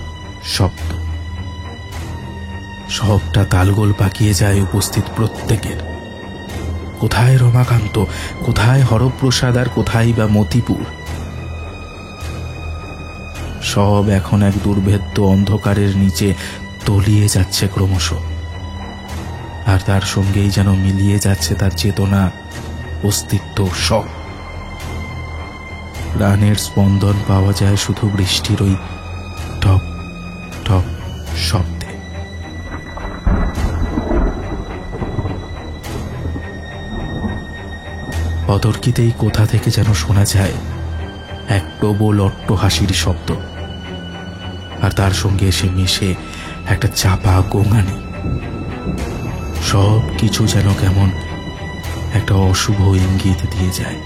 শব্দ। সবটা তালগোল পাকিয়ে যায় উপস্থিত প্রত্যেকের। কোথায় রমাকান্ত, কোথায় হরপ্রসাদ, আর কোথায় বা মতিপুর? সব এখন এক দুর্ভেদ্য অন্ধকারের নিচে তলিয়ে যাচ্ছে ক্রমশ, আর তার সঙ্গেই যেন মিলিয়ে যাচ্ছে তার চেতনা, অস্তিত্ব সব। প্রাণের স্পন্দন পাওয়া যায় শুধু বৃষ্টির ওই টপ টপ শব্দে। অতর্কিতেই কোথা থেকে যেন শোনা যায় এক প্রবল অট্টহাসির শব্দ, আর তার সঙ্গে এসে মিশে একটা চাপা গোঙানি। সব কিছু যেন কেমন একটা অশুভ ইঙ্গিত দিয়ে যায়।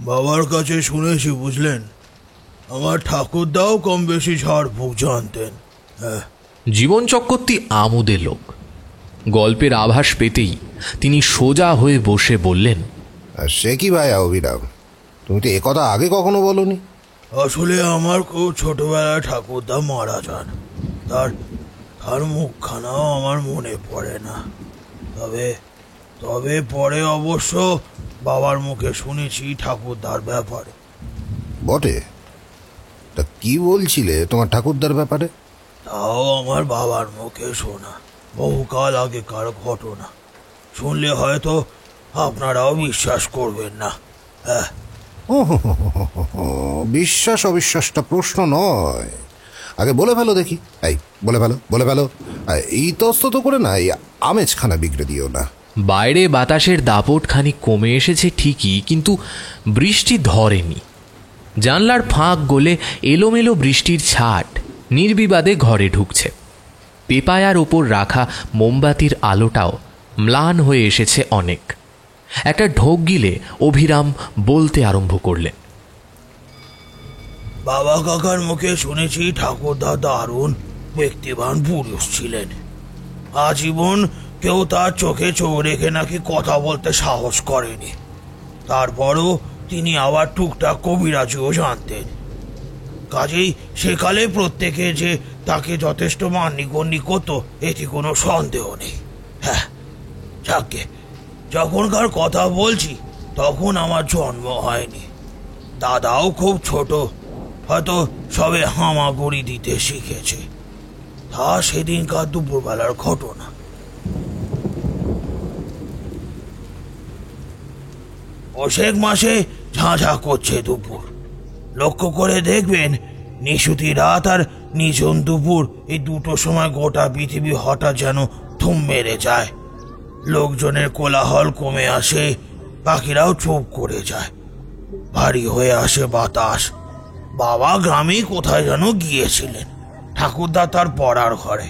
বাবার কাছে শুনেছি, বুঝলেন, আমার ঠাকুরদাও কম বেশি ঝাড়ফুঁক জানতেন। হ্যাঁ, জীবন চক্রবর্তী আমোদের লোক। গল্পের আভাস পেতেই তিনি সোজা হয়ে বসে বললেন, সে কি ভাই অবিরাম, তুমি তো একথা আগে কখনো বলনি। আসলে আমার খুব ছোটবেলায় ঠাকুরদা মারা যান। তার মুখখানাও আমার মনে পড়ে না। তবে পরে অবশ্য বাবার মুখে শুনেছি ঠাকুরদার ব্যাপারে। বটে? তা কি বলছিলে তোমার ঠাকুরদার ব্যাপারে? তাও আমার বাবার মুখে শোনা, বহুকাল আগেকার ঘটনা। শুনলে হয়তো আপনারাও বিশ্বাস করবেন না। হ্যাঁ, বিশ্বাস অবিশ্বাসটা প্রশ্ন নয়, আগে বলে ফেলো দেখি। এই বলে ফেলো। ইতস্তত করে না এই আমেজখানা বিগড়ে দিও না। বাইরে বাতাসের দাপট খানিক কমে এসেছে ঠিকই, কিন্তু বৃষ্টি ধরেনি। জানলার ফাঁক গলে এলোমেলো বৃষ্টির ছাট নির্বিবাদে ঘরে ঢুকছে। পেপায়ার ওপর রাখা মোমবাতির আলোটাও ম্লান হয়ে এসেছে অনেক। একটা ঢোক গিলে অভিরাম বলতে আরম্ভ করলেন, বাবা কাকার মুখে শুনেছি ঠাকুরদা দারুণ ব্যক্তিবান পুরুষ ছিলেন। আজীবন কেউ তার চোখে চোখ রেখে নাকি কথা বলতে সাহস করেনি। তারপরও তিনি আবার টুকটাক কবিরাজিও জানতেন। কাজেই সেকালে প্রত্যেকে যে তাকে যথেষ্ট মান্যগণ্য করত, এতে কোনো সন্দেহ নেই। হ্যাঁ, যাকে যখনকার কথা বলছি তখন আমার জন্ম হয়নি। দাদাও খুব ছোট, হয়তো সবে হামাগুড়ি দিতে শিখেছে। তা সেদিনকার দুপুরবেলার ঘটনা। বৈশাখ মাসে ঝাঁঝা করছে দুপুর। লক্ষ্য করে দেখবেন নিশুতি রাত আর নিঝুম দুপুর, এই দুটো সময় গোটা পৃথিবী হঠাৎ যেন থুম মেরে যায়। লোকজনের কোলাহল কমে আসে, পাখিরাও চুপ করে যায়। ভারী হয়ে আসে বাতাস। বাবা গ্রামে কোথায় যেন গিয়েছিলেন, ঠাকুরদা তার পড়ার ঘরে,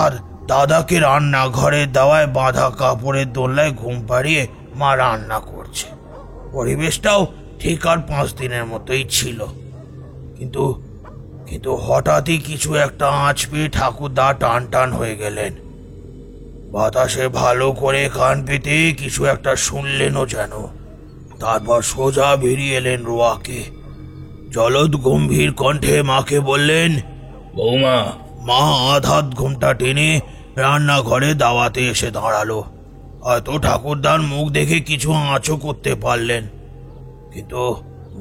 আর দাদাকে রান্নাঘরের দাওয়ায় বাঁধা কাপড়ের দোলনায় ঘুম পাড়িয়ে মা রান্না করছে। পরিবেশটাও ঠিক আর 5 দিনের মতোই ছিল, কিন্তু কিন্তু হঠাৎই কিছু একটা আঁচ পেয়ে ঠাকুরদা টান টান হয়ে গেলেন। বাতাসে ভালো করে কান পেতে কিছু একটা শুনলেনও যেন। তারপর সোজা বেরিয়ে এলেন রোয়াকে। জলদ গম্ভীর কণ্ঠে মাকে বললেন, বৌমা। মা আধাত ঘুমটা টেনে রান্নাঘরে দাওয়াতে এসে দাঁড়ালো। হয়তো ঠাকুরদার মুখ দেখে কিছু আঁচও করতে পারলেন, কিন্তু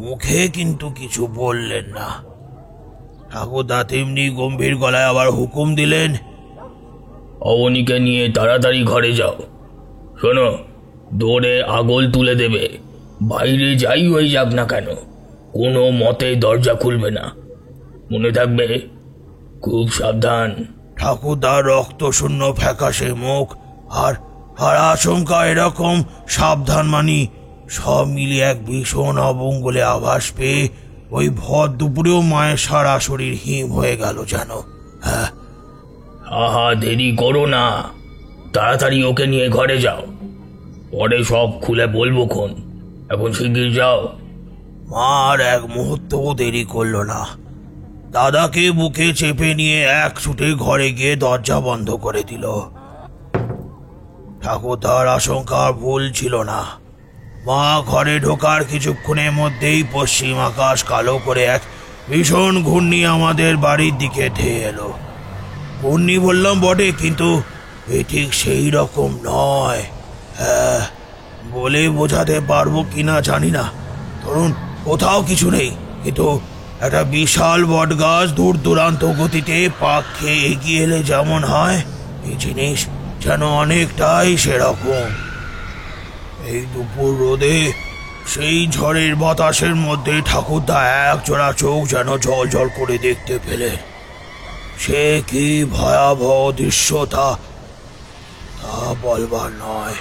মুখে কিন্তু কিছু বললেন না। ঠাকুরদা তেমনি গম্ভীর গলায় আবার হুকুম দিলেন, অবনীকে নিয়ে তাড়াতাড়ি ঘরে যাও। শোনো, দৌড়ে আগল তুলে দেবে। বাইরে যাই হয়ে যাক না কেন, কোনো মতে দরজা খুলবে না। মনে থাকবে, খুব সাবধান। ঠাকুরদার রক্ত শূন্য ফ্যাকাশে মুখ আর আর আশঙ্কা এরকম সাবধান মানি সব মিলিয়ে এক ভীষণ অবঙ্গলে আভাস পেয়ে ওই ভর দুপুরেও মায়ের সারা শরীর হিম হয়ে গেল যেন। হ্যাঁ, আহা, দেরি করো না, তাড়াতাড়ি ওকে নিয়ে ঘরে যাও। পরে সব খুলে বলবো খন, এখন শিগগির যাও। মা আর এক মুহূর্তও দেরি করলো না। দাদাকে বুকে চেপে নিয়ে এক ছুটে ঘরে গিয়ে দরজা বন্ধ করে দিল। ঠাকুরদার আশঙ্কা ভুল ছিল না। মা ঘরে ঢোকার কিছুক্ষণের মধ্যেই পশ্চিম আকাশ কালো করে এক ভীষণ ঘূর্ণি আমাদের বাড়ির দিকে ধেয়ে এলো। ঘূর্ণি বললাম বটে, কিন্তু এ ঠিক সেই রকম নয়। হ্যাঁ, বলে বোঝাতে পারবো কিনা জানি না। ধরুন কোথাও কিছু নেই, কিন্তু একটা বিশাল বট গাছ দূর দূরান্ত গতিতে পাক খেয়ে এগিয়ে এলে যেমন হয়, এই জিনিস যেন অনেকটাই সেরকম। এই দুপুর রোদে সেই ঝড়ের বাতাসের মধ্যে ঠাকুরদা এক জোড়া চোখ যেন জল জল করে দেখতে পেলে। সে কি ভয়াবহ দৃশ্য তা বলবার নয়।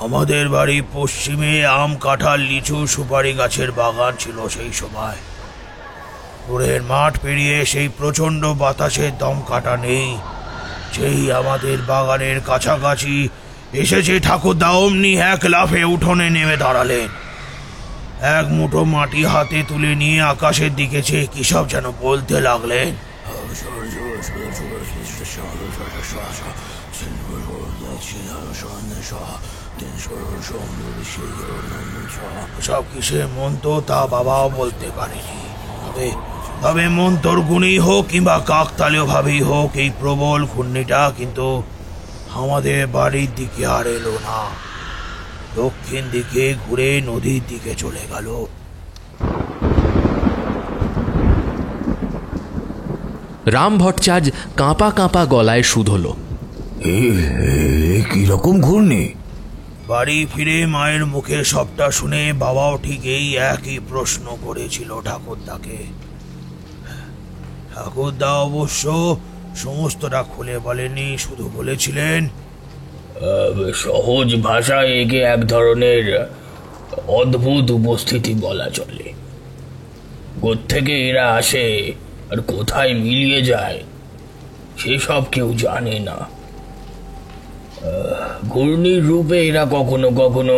আমাদের বাড়ি পশ্চিমে আম, কাঁঠাল, লিচু, সুপারি গাছের বাগান ছিল সেই সময়। দূরের মাঠ পেরিয়ে সেই প্রচণ্ড বাতাসের দম কাটা নেই। সেই আমাদের বাগানের কাছাকাছি এসেছে ঠাকুরদা অমনি এক লাফে উঠোনে নেমে দাঁড়ালেন। এক মুঠো মাটি হাতে তুলে নিয়ে আকাশের দিকে চেয়ে কি সব যেন বলতে লাগলেন। সব কিসের মন্ত্র তা বাবাও বলতে পারেনি, তবে মন্ত্র গুণেই হোক কিংবা কাকতালীয় ভাবেই হোক, এই প্রবল ঘূর্ণিটা কিন্তু আমাদের বাড়ির দিকে আর এলো না। দক্ষিণ দিকে ঘুরে নদীর দিকে চলে গেল। রাম ভট্টাচার্য কাঁপা কাঁপা গলায় শুধল, কিরকম ঘূর্ণি? বাড়ি ফিরে মায়ের মুখে সবটা শুনে বাবাও ঠিক এই একই প্রশ্ন করেছিল ঠাকুরদাকে। ঠাকুরদা অবশ্য সমস্তটা খুলে বলেনি, শুধু বলেছিলেন, সহজ ভাষায় একে এক ধরনের অদ্ভুত উপস্থিতি বলা চলে। কোত্থেকে এরা আসে আর কোথায় মিলিয়ে যায় সেসব কেউ জানে না। ঘূর্ণির রূপে এরা কখনো কখনো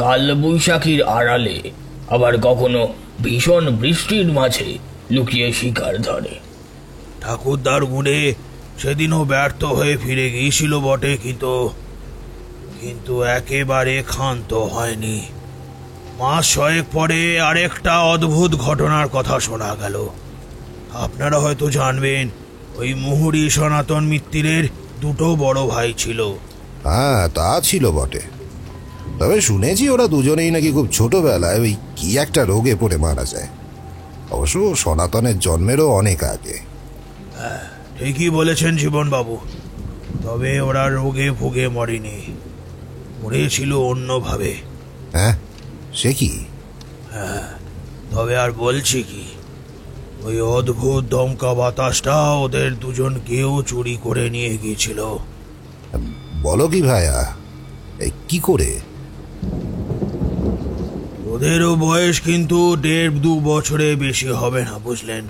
কালবৈশাখীর আড়ালে, আবার কখনো ভীষণ বৃষ্টির মাঝে লুকিয়ে শিকার ধরে। ঠাকুরদার গুণে সেদিনও ব্যর্থ হয়ে ফিরে গিয়েছিল বটে, কিন্তু একেবারে ক্ষান্ত হয়নি। মাস 6 পরে আরেকটা অদ্ভুত ঘটনার কথা শোনা গেল। আপনারা হয়তো জানবেন, ওই মুহুরী সনাতন মিত্তিরের 2 বড় ভাই ছিল। হ্যাঁ, তা ছিল বটে। তবে শুনেছি ওরা দুজনেই নাকি খুব ছোটবেলায় ওই কি একটা রোগে পড়ে মারা যায়। অবশ্য সনাতনের জন্মেরও অনেক আগে। ঠিকই বলেছেন জীবনবাবু, তবে ওরা রোগে ভুগে মরেনি, মরেছিল অন্যভাবে। হ্যাঁ, সে কি? তবে আর বলছি কি, ওই অদ্ভুত দমকা বাতাসটা ওদের দুজনকেও চুরি করে নিয়ে গিয়েছিল। বলো কি ভাইয়া, কি করে? ওদেরও বয়স কিন্তু 1.5-2 বছরে বেশি হবে না, বুঝলেন।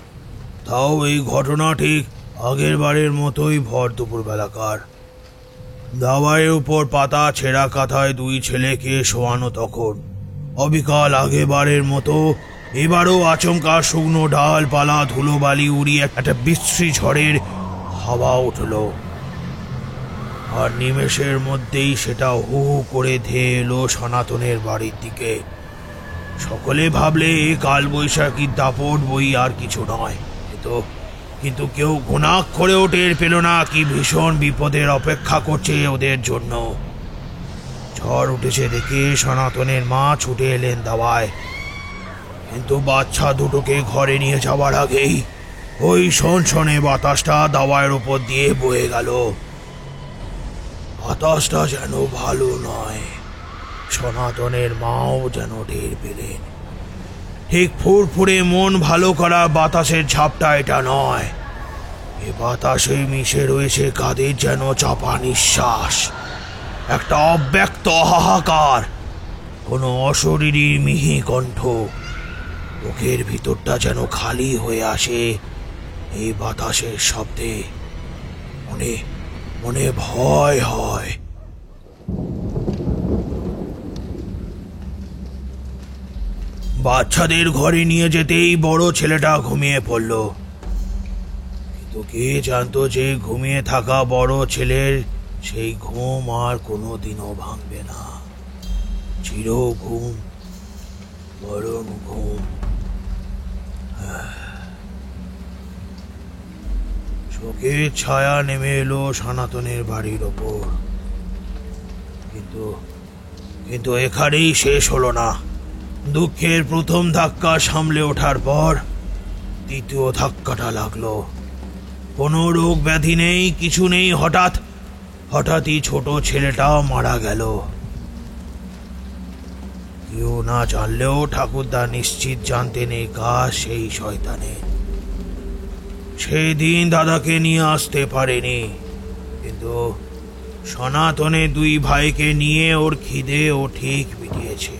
তাও এই ঘটনা ঠিক আগের বারের মতোই ভর দুপুর বেলাকার। দাওয়ায়ের উপর পাতা ছেঁড়া কাঁথায় দুই ছেলেকে শোয়ানো তখন। অবিকাল আগেবারের মতো এবারও আচমকা শুকনো ডালপালা ধুলোবালি উড়িয়ে একটা বিশ্রী ঝড়ের হাওয়া উঠল, আর নিমেষের মধ্যেই সেটা হু হু করে ধেয়ে এলো সনাতনের বাড়ির দিকে। সকলে ভাবলে কালবৈশাখীর দাপট বই আর কিছু নয়, কিন্তু কেউ ঘুণাক্ষরেও টের পেল না কি ভীষণ বিপদের অপেক্ষা করছে ওদের জন্য। ঝড় উঠেছে দেখে সনাতনের মা ছুটে এলেন দাওয়ায়, কিন্তু বাচ্চা দুটোকে ঘরে নিয়ে যাওয়ার আগেই ওই সনসনে বাতাসটা দাওয়ায়ের উপর দিয়ে বয়ে গেল। বাতাসটা যেন ভালো নয়, সনাতনের মাও যেন টের পেলেন। ঠিক ফুরফুরে মন ভালো করা বাতাসের ঝাপটা এটা নয়, এ বাতাসে মিশে রয়েছে কাদের যেন চাপা নিঃশ্বাস, একটা অব্যক্ত হাহাকার, কোনো অশরীরী মিহি কণ্ঠ। বুকের ভিতরটা যেন খালি হয়ে আসে এই বাতাসের শব্দে। মনে মনে ভয় হয়। বাচ্চাদের ঘরে নিয়ে যেতেই বড় ছেলেটা ঘুমিয়ে পড়ল, কিন্তু কে জানতো যে ঘুমিয়ে থাকা বড় ছেলের সেই ঘুম আর কোনোদিনও ভাঙবে না। চির ঘুম, মরণ ঘুম। শোকের ছায়া নেমে এলো সনাতনের বাড়ির ওপর, কিন্তু এখানেই শেষ হলো না। দুঃখের প্রথম ধাক্কা সামলে ওঠার পর দ্বিতীয় ধাক্কাটা লাগলো। কোনো রোগ ব্যাধি নেই, কিছু নেই, হঠাৎই ছোট ছেলেটাও মারা গেল। কেউ না জানলেও ঠাকুরদা নিশ্চিত জানতেন এই কাজ সেই শয়তানের। সেই দিন দাদাকে নিয়ে আসতে পারেনি, কিন্তু সনাতনের দুই ভাইকে নিয়ে ওর খিদে ও ঠিক মিটিয়েছে।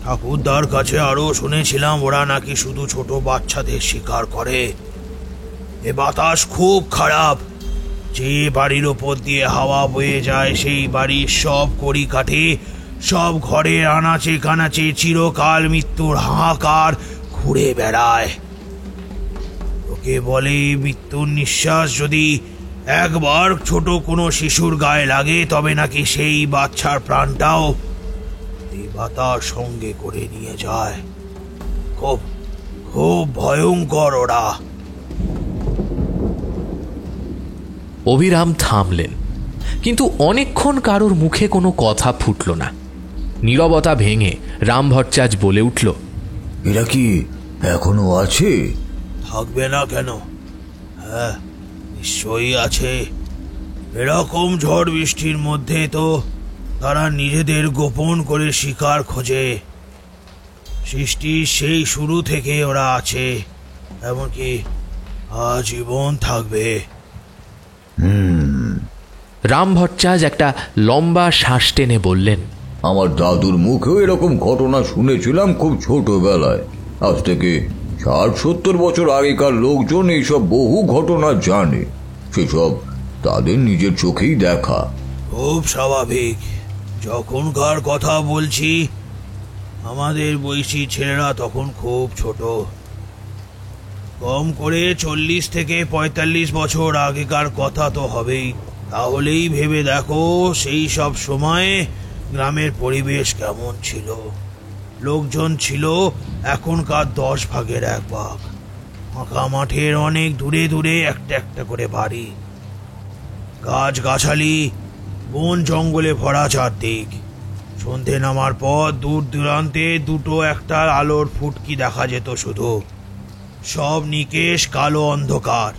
ঠাকুরদার কাছে আরো শুনেছিলাম ওরা নাকি শুধু ছোট বাচ্চাদের শিকার করে। এ বাতাস খুব খারাপ, যে বাড়ির ওপর দিয়ে হাওয়া বয়ে যায় সেই বাড়ির সব কড়ি কাঠে, সব ঘরের আনাচে কানাচে চিরকাল মৃত্যুর হাহাকার ঘুরে বেড়ায়। ওকে বলে মৃত্যুর নিঃশ্বাস যদি একবার ছোট কোনো শিশুর গায়ে লাগে তবে নাকি সেই বাচ্চার প্রাণটাও এই বাতাস সঙ্গে করে নিয়ে যায়। খুব খুব ভয়ঙ্কর ওরা। অবিরাম থামলেন, কিন্তু অনেকক্ষণ কারোর মুখে কোনো কথা ফুটল না। নীরবতা ভেঙে রাম ভট্টাচার্য বলে উঠল, এরা কি এখনো আছে? থাকবে না কেন? হ্যাঁ, নিশ্চয়ই আছে। এরকম ঝড় বৃষ্টির মধ্যে তো তারা নিজেদের গোপন করে শিকার খোঁজে। সৃষ্টির সেই শুরু থেকে ওরা আছে, এমনকি আজীবন থাকবে। রাম ভট্টাচার্য একটা লম্বা শ্বাস টেনে বললেন, আমার দাদুর মুখেও এরকম ঘটনা শুনেছিলাম খুব ছোটবেলায়। আজ থেকে 60-70 বছর আগেকার লোকজন এইসব বহু ঘটনা জানে, সেসব তাদের নিজের চোখেই দেখা। খুব স্বাভাবিক। যখনকার কথা বলছি আমাদের বয়সী ছেলেরা তখন খুব ছোট, কম করে 40 থেকে 45 বছর আগেকার কথা তো হবেই। তাহলেই ভেবে দেখো সেই সব সময় গ্রামের পরিবেশ কেমন ছিল। লোকজন ছিল এখনকার 10 ভাগের 1 ভাগ। ফাঁকা মাঠের অনেক দূরে দূরে একটা একটা করে বাড়ি, গাছগাছালি, বন জঙ্গলে ভরা চারদিক। সন্ধে নামার পর দূর দূরান্তে দুটো একটা আলোর ফুটকি দেখা যেত শুধু। সব নিকেশ কালো অন্ধকার।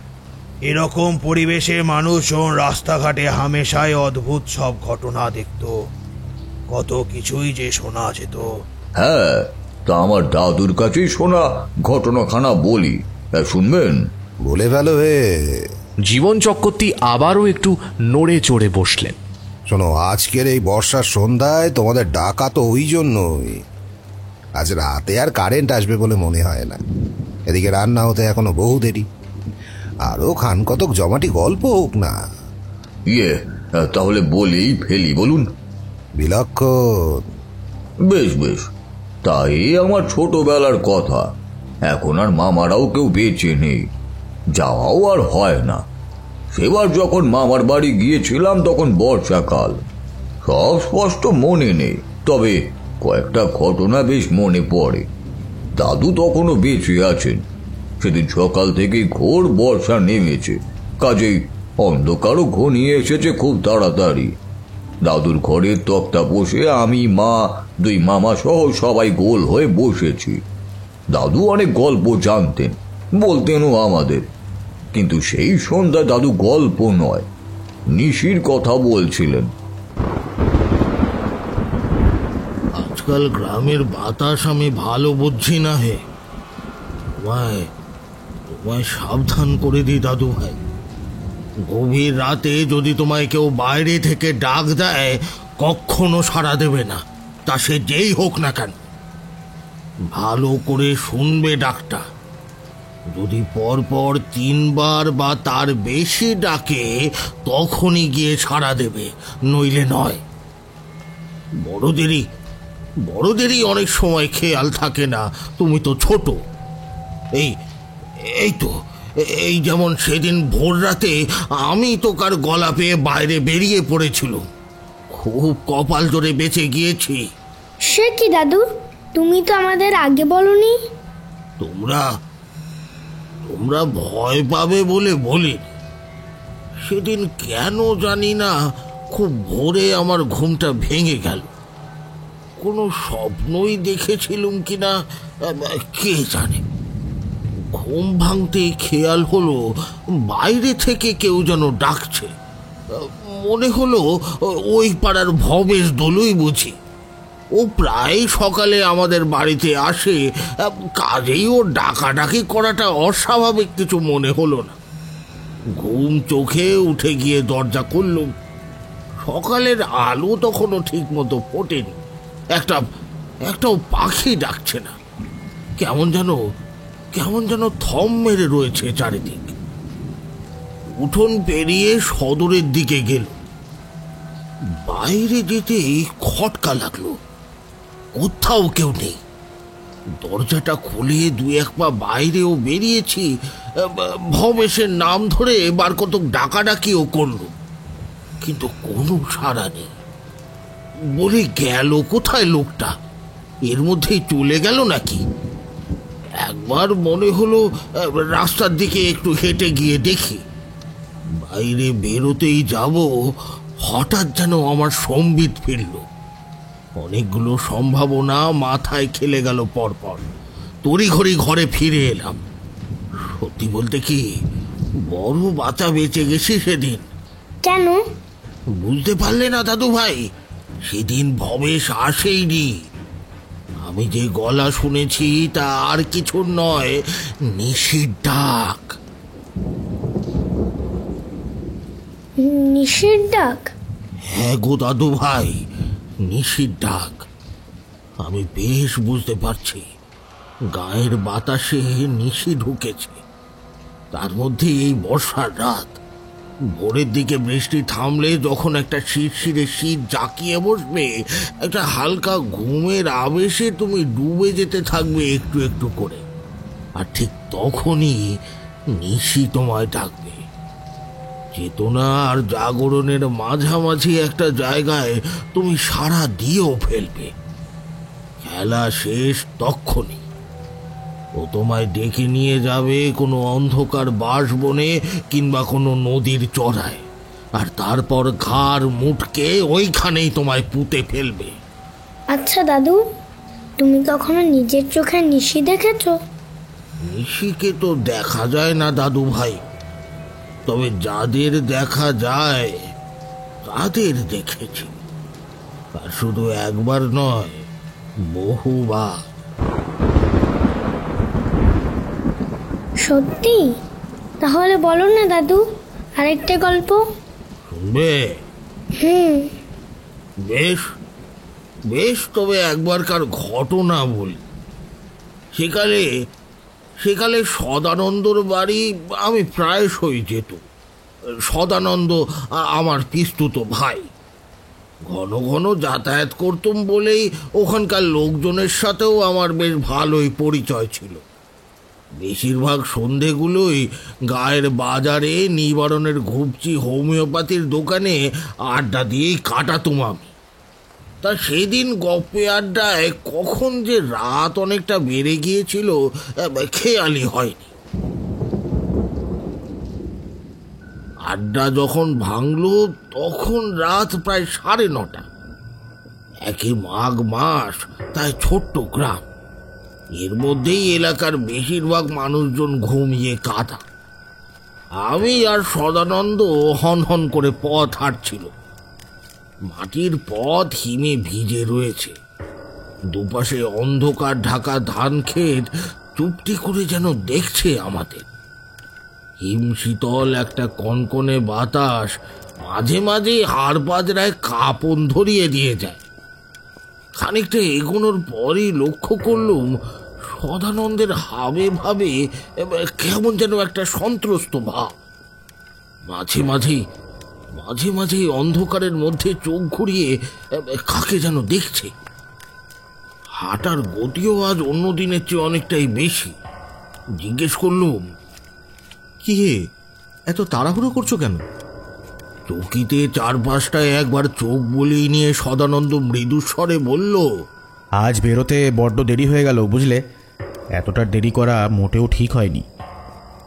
এরকম পরিবেশে মানুষজন রাস্তাঘাটে হামেশাই অদ্ভুত সব ঘটনা দেখত, কত কিছুই যে শোনা যেত। হ্যাঁ, তা আমার দাদুর কাছেই শোনা ঘটনাখানা বলি, শুনবেন? বলে ফেলো হে। জীবন চক্রবর্তী আবারও একটু নড়ে চড়ে বসলেন। শোনো, আজকের এই বর্ষার সন্ধ্যায় তোমাদের ডাকা তো ওই জন্যই। আজ রাতে আর কারেন্ট আসবে বলে মনে হয় না। এদিকে রান্না হতে এখনো বহু দেরি। আরো খান কতক জমাটি গল্প হোক না। ইয়ে, তাহলে বলেই ফেলি, বলুন। বিলক্ষণ। বেশ বেশ, তাই আমার ছোটবেলার কথা। এখন আর মামারাও কেউ বেঁচে নেই, যাওয়াও আর হয় না। সেবার যখন মামার বাড়ি গিয়েছিলাম তখন বর্ষাকাল, সব স্পষ্ট মনে নেই, তবে কয়েকটা ঘটনা বেশ মনে পড়ে। দাদু তখনও বেঁচে আছেন। সেদিন সকাল থেকে ঘোর বর্ষা নেমেছে, কাজেই অন্ধকারও ঘনিয়ে এসেছে খুব তাড়াতাড়ি। দাদুর ঘরের তক্তা বসে আমি, মা, দুই মামা সহ সবাই গোল হয়ে বসেছি। দাদু অনেক গল্প জানতেন, বলতেনও আমাদের। কিন্তু সেই সন্ধ্যায় দাদু গল্প নয়, নিশির কথা বলছিলেন। আজকাল গ্রামের বাতাস আমি ভালো বুঝছি না হে। তোমায় সাবধান করে দিই দাদু ভাই, গভীর রাতে যদি তোমায় কেউ বাইরে থেকে ডাক দেয় কখনো সাড়া দেবে না, তা সে যেই হোক না কেন। ভালো করে শুনবে ডাকটা। যদি পরপর 3 বার বা তার বেশি ডাকে তখনই গিয়ে সাড়া দেবে, নইলে নয়। বড়দেরই অনেক সময় খেয়াল থাকে না, তুমি তো ছোট। এই যেমন সেদিন ভোর রাতে আমি তো কার গলা পেয়ে বাইরে বেরিয়ে পড়েছিল, খুব কপাল জোরে বেঁচে গিয়েছি। সে কি দাদু, তুমি তো আমাদের আগে বলনি। তোমরা ভয় পাবে বলে বলি। সেদিন কেন জানি না খুব ভোরে আমার ঘুমটা ভেঙে গেল। কোনো স্বপ্নই দেখেছিলুম কিনা কে জানে। ঘুম ভাঙতেই খেয়াল হলো বাইরে থেকে কেউ যেন ডাকছে। মনে হলো ওই পাড়ার ভবেশ দলুই বুঝি। ও প্রায় সকালে আমাদের বাড়িতে আসে, কাজেই ও ডাকাডাকি করাটা অস্বাভাবিক কিছু মনে হলো না। ঘুম চোখে উঠে গিয়ে দরজা খুললুম। সকালের আলো তখনও ঠিক মতো ফোটেনি। একটাও পাখি ডাকছে না। কেমন যেন থম মেরে রয়েছে চারিদিক। উঠোন পেরিয়ে সদরের দিকে গেল। বাইরে যেতেই খটকা লাগলো, কোথাও কেউ নেই। দরজাটা খুলে 2-1 পা বাইরেও বেরিয়েছি। ভবেশের নাম ধরে এবার কত ডাকাডাকিও করলো, কিন্তু কোনো সাড়া নেই। বলে গেল কোথায় লোকটা? এর মধ্যেই চলে গেল নাকি? একবার মনে হলো রাস্তার দিকে একটু হেঁটে গিয়ে দেখি। বাইরে বেরোতেই যাব, হঠাৎ যেন আমার সম্বিত ফিরল। অনেকগুলো সম্ভাবনা মাথায় খেলে গেল পরপর। তড়িঘড়ি ঘরে ফিরে এলাম। সত্যি বলতে কি, বড় বাঁচা বেঁচে গেছি সেদিন। কেন বুঝতে পারলে না দাদু ভাই? সেদিন ভবেশ আসেইনি। আমি যে গলা শুনেছি তা আর কিছু নয়, নিশির ডাক। নিশির ডাক? হ্যাঁ গো দাদু ভাই, নিশির ডাক। আমি বেশ বুঝতে পারছি, গায়ের বাতাসে নিশি ঢুকেছে। তার মধ্যে এই বর্ষার রাত, ভোরের দিকে বৃষ্টি থামলে যখন একটা শিরশিরে শীত জাঁকিয়ে বসবে, একটা হালকা ঘুমের আবেশে তুমি ডুবে যেতে থাকবে একটু একটু করে। আর ঠিক তখনই নিশি তোমায় ডাকবে। চেতনা আর জাগরণের মাঝামাঝি একটা জায়গায় তুমি সাড়া দিয়েও ফেলবে। খেলা শেষ তক্ষণি। ও তোমায় ডেকে নিয়ে যাবে কোনো অন্ধকার বাঁশবনে কিংবা কোনো নদীর চড়ায়, আর তারপর ঘাড় মুটকে ওইখানেই তোমায় পুঁতে ফেলবে। আচ্ছা দাদু, তুমি কখনো নিজের চোখে নিশি দেখেছো? নিশিকে তো দেখা যায় না দাদু ভাই, তবে যাদের দেখা যায় তাদের দেখেছি। আর শুধু একবার নয়, বহুবার। সত্যি? তাহলে বলো না দাদু, আরেকটা গল্প শুনবে? বেশ বেশ, তবে একবারকার ঘটনা বলি। সেকালে সেকালে সদানন্দর বাড়ি আমি প্রায়শই যেত। সদানন্দ আমার পিস্তুত ভাই। ঘন ঘন যাতায়াত করতুম বলেই ওখানকার লোকজনের সাথেও আমার বেশ ভালোই পরিচয় ছিল। বেশিরভাগ সন্ধেগুলোই গায়ের বাজারে নিবারণের ঘুপচি হোমিওপ্যাথির দোকানে আড্ডা দিয়েই কাটাতুম আমি। তা সেদিন গপ্পে আড্ডায় কখন যে রাত অনেকটা বেড়ে গিয়েছিল খেয়ালই হয়নি। আড্ডা যখন ভাঙল তখন রাত প্রায় 9:30। একে মাঘ মাস, তাই ছোট্ট গ্রাম, এর মধ্যেই এলাকার বেশিরভাগ মানুষজন ঘুমিয়ে কাঁদা। আমি আর সদানন্দ হন হন করে পথ হাঁটছিল। মাটির পথ হিমে ভিজে রয়েছে, দুপাশে অন্ধকার ঢাকা ধান ক্ষেত চুপটি করে যেন দেখছে আমাদের। হিম শীতল একটা কনকনে বাতাস মাঝে মাঝে হাড় পাজরায় কাঁপন ধরিয়ে দিয়ে যায়। খানিকটা এগোনোর পরই লক্ষ্য করলুম সদানন্দের হাবে ভাবে কেমন যেন একটা সন্ত্রস্ত ভাব। মাঝে মাঝে অন্ধকারের মধ্যে চোখ ঘুরিয়ে কাকে যেন দেখছে। হাঁটার গতিও আজ অন্য দিনের চেয়ে অনেকটাই বেশি। জিজ্ঞেস করলুম, কি হে, এত তাড়াহুড়ো করছো কেন? চৌকিতে 4-5টায় একবার চোখ বুলিয়ে নিয়ে সদানন্দ মৃদুস্বরে বলল, আজ বেরোতে বড্ড দেরি হয়ে গেল বুঝলে। এতটা দেরি করা মোটেও ঠিক হয়নি।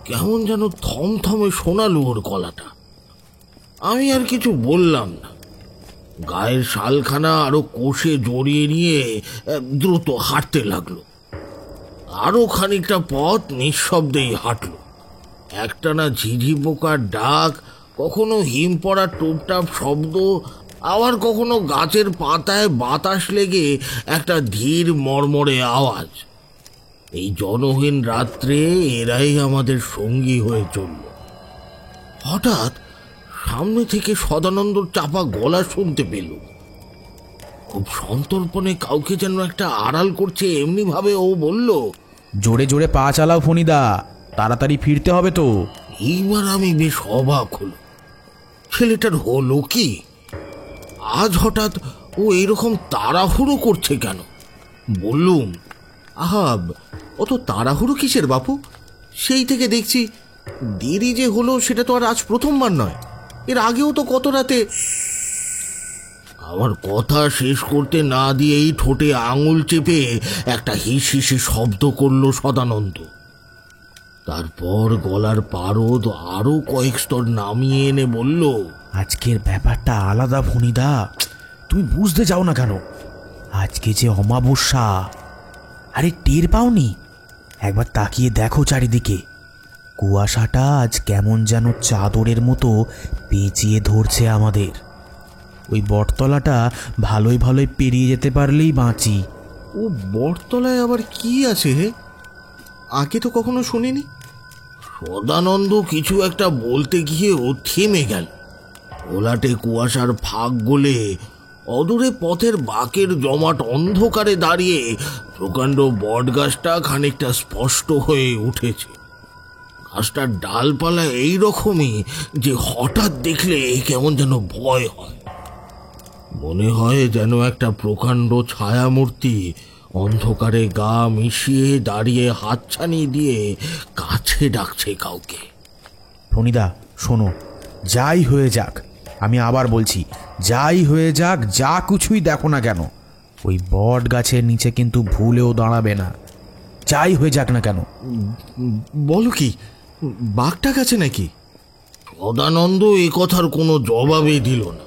কেমন যেন থমথমে শোনালো ওর গলাটা। আমি আর কিছু বললাম না। গায়ের শালখানা আরো কোষে জড়িয়ে নিয়ে দ্রুত হাঁটতে লাগলো। আরো খানিকটা পথ নিঃশব্দেই হাঁটলো। একটানা ঝিঝি পোকার ডাক, কখনো হিম পড়া টুপটাপ শব্দ, আবার কখনো গাছের পাতায় বাতাস লেগে একটা ধীর মর্মরে আওয়াজ। এই জনহীন রাত্রে এরাই আমাদের সঙ্গী হয়ে চলল। হঠাৎ সামনে থেকে সদানন্দর চাপা গলা শুনতে পেল। খুব সন্তর্পণে কাউকে যেন একটা আড়াল করছে এমনি ভাবে ও বলল, জোরে জোরে পা চালাও ফণিদা, তাড়াতাড়ি ফিরতে হবে তো। এইবার আমি বেশ অবাক হল। ছেলেটার হলো কি? আজ হঠাৎ ও এরকম তাড়াহুড়ো করছে কেন? বললুম, আহাব, অত তাড়াহুড়ো কিসের বাপু? সেই থেকে দেখছি দেরি যে হলো সেটা তো আর আজ প্রথমবার নয়, এর আগেও তো কত রাতে। আমার কথা শেষ করতে না দিয়েই ঠোঁটে আঙুল চেপে একটা হিস হিসে শব্দ করলো সদানন্দ। তারপর গলার পারদ আরো কয়েক স্তর নামিয়ে এনে বলল, আজকের ব্যাপারটা আলাদা ফণিদা, তুমি বুঝতে যাও না কেন? আজকে যে অমাবস্যা। আরে টের পাওনি? একবার তাকিয়ে দেখো চারিদিকে। কুয়াশাটা আজ কেমন যেন চাদরের মতো পেঁচিয়ে ধরছে আমাদের। ওই বটতলাটা ভালোই ভালোই পেরিয়ে যেতে পারলেই বাঁচি। ও বটতলায় আবার কি আছে হে? আগে তো কখনো শুনিনি। সদানন্দ কিছু একটা বলতে গিয়ে ও থেমে গেল। ওলাটে কুয়াশার ফাঁক গলে অদূরে পথের বাঁকের জমাট অন্ধকারে দাঁড়িয়ে প্রকাণ্ড বটগাছটা খানিকটা স্পষ্ট হয়ে উঠেছে। গাছটার ডালপালা এইরকমই যে হঠাৎ দেখলে কেমন যেন ভয় হয়। মনে হয় যেন একটা প্রকাণ্ড ছায়ামূর্তি অন্ধকারে গা মিশিয়ে দাঁড়িয়ে হাতছানি দিয়ে কাছে ডাকছে কাউকে। ফণিদা শোনো, যাই হয়ে যাক, আমি আবার বলছি, যাই হয়ে যাক, যা কিছুই দেখো না কেন, ওই বট গাছের নিচে কিন্তু ভুলেও দাঁড়াবে না, যাই হয়ে যাক না কেন। বলো কি, বাঘটা গেছে নাকি? সদানন্দ এ কথার কোনো জবাবই দিল না,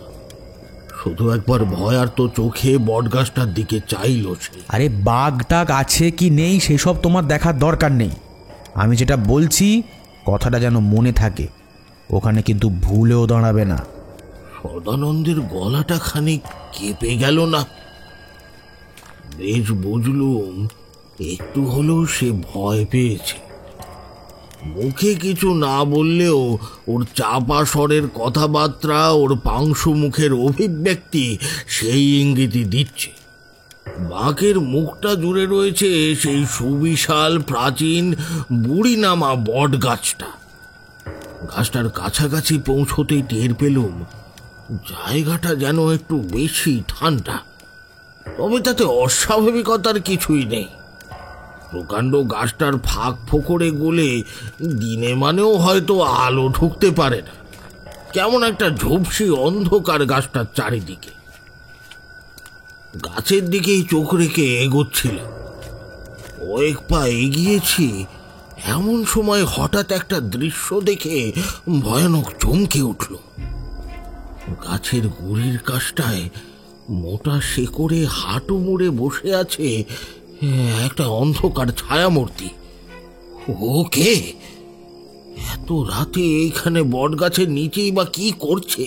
শুধু একবার ভয়ার্ত চোখে বটগাছটার দিকে চাইল সে। আরে বাঘটাক আছে কি নেই সেসব তোমার দেখার দরকার নেই। আমি যেটা বলছি কথাটা যেন মনে থাকে, ওখানে কিন্তু ভুলেও দাঁড়াবে না। সদানন্দের গলাটা খানিক কেঁপে গেল না? বেশ বুঝলুম একটু হলেও সে ভয় পেয়েছে। মুখে কিছু না বললেও ওর চাপা স্বরের কথাবার্তা, ওর পাংশু মুখের অভিব্যক্তি সেই ইঙ্গিতই দিচ্ছে। বাঁকের মুখটা জুড়ে রয়েছে সেই সুবিশাল প্রাচীন বুড়িনামা বট গাছটা। গাছটার কাছাকাছি পৌঁছতেই টের পেলুম জায়গাটা যেন একটু বেশি ঠান্ডা, তবে তাতে অস্বাভাবিকতার কিছুই নেই। প্রকাণ্ড গাছটার ফাঁক ফোকরে গলে দিনে মানেও হয়তো আলো ঢুকতে পারে না। কেমন একটা ঝোপসি অন্ধকার গাছটার চারিদিকে। গাছের দিকেই চোখ রেখে এগোচ্ছিল। কয়েক পা এগিয়েছি, এমন সময় হঠাৎ একটা দৃশ্য দেখে ভয়ানক চমকে উঠল। গাছের গুড়ির কাছটায় মোটা শেকড়ে হাঁটু মুড়ে বসে আছে একটা অন্ধকার ছায়ামূর্তি। ও কে? এত রাতে এইখানে বট গাছের নিচেই বা কি করছে?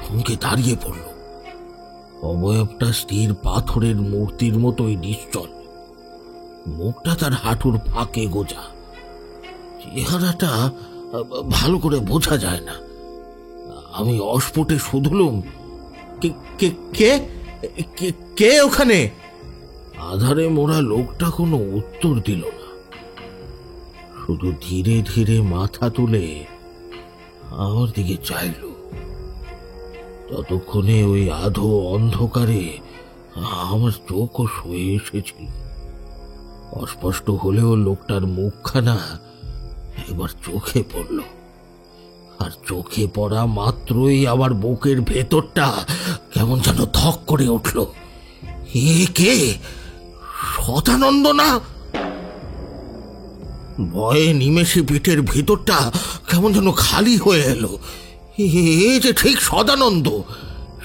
থমকে দাঁড়িয়ে পড়ল। অবয়বটা স্থির পাথরের মূর্তির মতোই নিশ্চল। মুখটা তার হাঁটুর ফাঁকে গোজা। চেহারাটা ভালো করে বোঝা যায় না। আমি অস্ফুটে শুধলুম, কে ওখানে? আধারে মোড়া লোকটা কোনো উত্তর দিল না, শুধু ধীরে ধীরে মাথা তুলে আমার দিকে চাইল। ততক্ষণে ওই আধো অন্ধকারে আমার চোখও শুয়ে এসেছিল। অস্পষ্ট হলেও লোকটার মুখখানা এবার চোখে পড়ল, আর চোখে পড়া মাত্রই আমার বুকের ভেতরটা কেমন যেন ধক করে উঠল। এ কে? সদানন্দ না? ভয়ে নিমেষে পিঠের ভেতরটা কেমন যেন খালি হয়ে এলো। এ যে ঠিক সদানন্দ,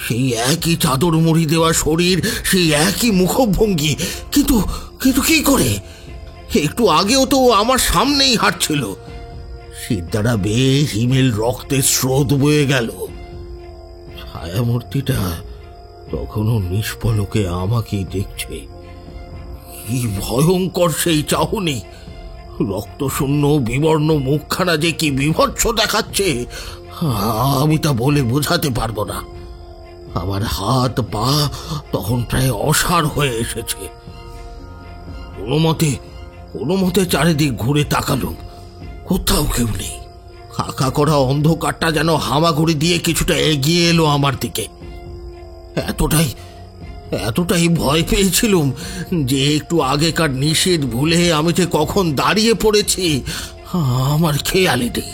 সেই একই চাদর মুড়ি দেওয়া শরীর, সেই একই মুখভঙ্গি, কিন্তু কিন্তু কি করে? একটু আগেও তো আমার সামনেই হাঁটছিল। শীত দ্বারা বেয়ে হিমেল রক্তের স্রোত বয়ে গেল। ছায়ামূর্তিটা তখনও নিষ্পলকে আমাকেই দেখছে। কি ভয়ঙ্কর সেই চাহনি! রক্তশূন্য বিবর্ণ মুখখানা যে কি বিভৎস দেখাচ্ছে আমি তা বলে বোঝাতে পারবো না। আমার হাত পা তখন প্রায় অসাড় হয়ে এসেছে। কোনো মতে চারিদিক ঘুরে তাকালুম, কোথাও কেউ নেই। খাকা করা অন্ধকারটা যেন হামাগুড়ি দিয়ে কিছুটা এগিয়ে এলো আমার দিকে। এতটাই ভয় পেয়েছিলুম যে একটু আগেকার নিষেধ ভুলে আমি যে কখন দাঁড়িয়ে পড়েছি আমার খেয়ালই নেই।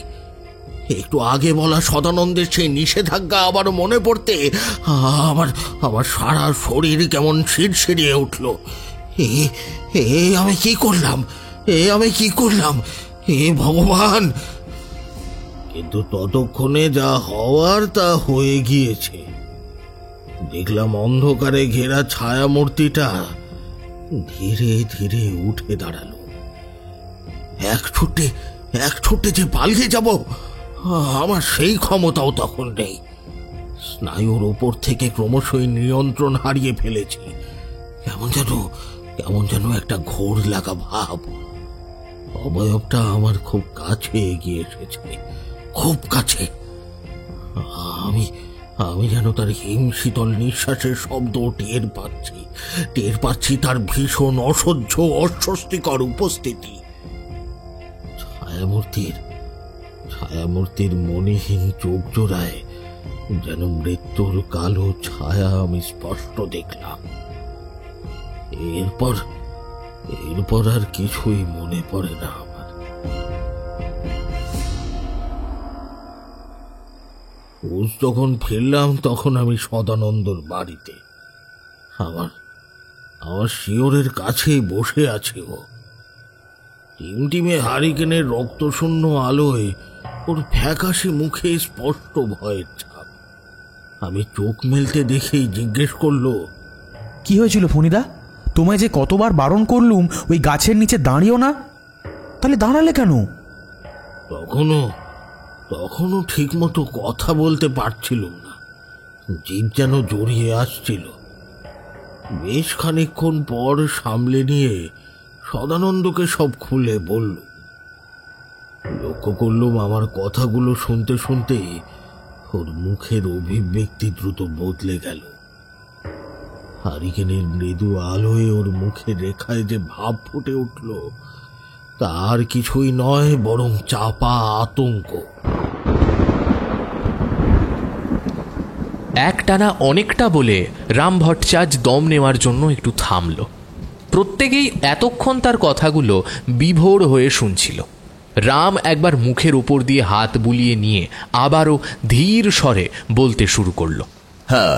একটু আগে বলা সদানন্দের সেই নিষেধাজ্ঞা আবার মনে পড়তে আমার সারা শরীর কেমন শিরশিরিয়ে উঠল। আমি কি করলাম? হে ভগবান! কিন্তু ততক্ষণে যা হওয়ার তা হয়ে গিয়েছে। দেখলাম অন্ধকারে ঘেরা ছায়ামূর্তিটা ধীরে ধীরে উঠে দাঁড়ালো। এক ছুটে যে পালিয়ে যাব আমার সেই ক্ষমতাও তখন নেই। স্নায়ুর উপর থেকে ক্রমশই নিয়ন্ত্রণ হারিয়ে ফেলেছি। কেমন যেন একটা ঘোর লাগা ভাব। অবয়বটা আমার খুব কাছে এগিয়ে এসেছে, খুব কাছে। আমি যেন তার হিমশীতল নিঃশ্বাসের শব্দ টের পাচ্ছি তার ভীষণ অসহ্য অস্বস্তিকর উপস্থিতি। ছায়ামূর্তির মণিহীন চোখ জোড়ায় যেন মৃত্যুর কালো ছায়া আমি স্পষ্ট দেখলাম। এরপর আর কিছুই মনে পড়ে না আমার। যখন ফিরলাম তখন আমি সদানন্দর বাড়িতে। আমার শিয়রের কাছেই বসে আছে ও। টিমটিমে হারিকেনের রক্তশূন্য আলোয় ওর ফ্যাকাশে মুখে স্পষ্ট ভয়ের ছাপ। আমি চোখ মেলতে দেখেই জিজ্ঞেস করলো, কি হয়েছিল ফণিদা? তোমায় যে কতবার বারণ করলুম ওই গাছের নিচে দাঁড়িও না, তাহলে দাঁড়ালে কেন? তখনও ঠিক মতো কথা বলতে পারছিলুম না, জিভ যেন জড়িয়ে আসছিল। বেশ খানিকক্ষণ পর সামলে নিয়ে সদানন্দকে সব খুলে বলল। লক্ষ্য করলুম আমার কথাগুলো শুনতে শুনতে ওর মুখের অভিব্যক্তি দ্রুত বদলে গেল। হারিকেনের মৃদু আলোয় ওর মুখের রেখায় যে ভাব ফুটে উঠল, তার কিছুই নয় বরং চাপা আতঙ্ক। একটানা অনেকটা বলে রাম ভট্টাচার্য দম নেওয়ার জন্য একটু থামল। প্রত্যেকেই এতক্ষণ তার কথাগুলো বিভোর হয়ে শুনছিল। রাম একবার মুখের উপর দিয়ে হাত বুলিয়ে নিয়ে আবারও ধীর স্বরে বলতে শুরু করলো। হ্যাঁ,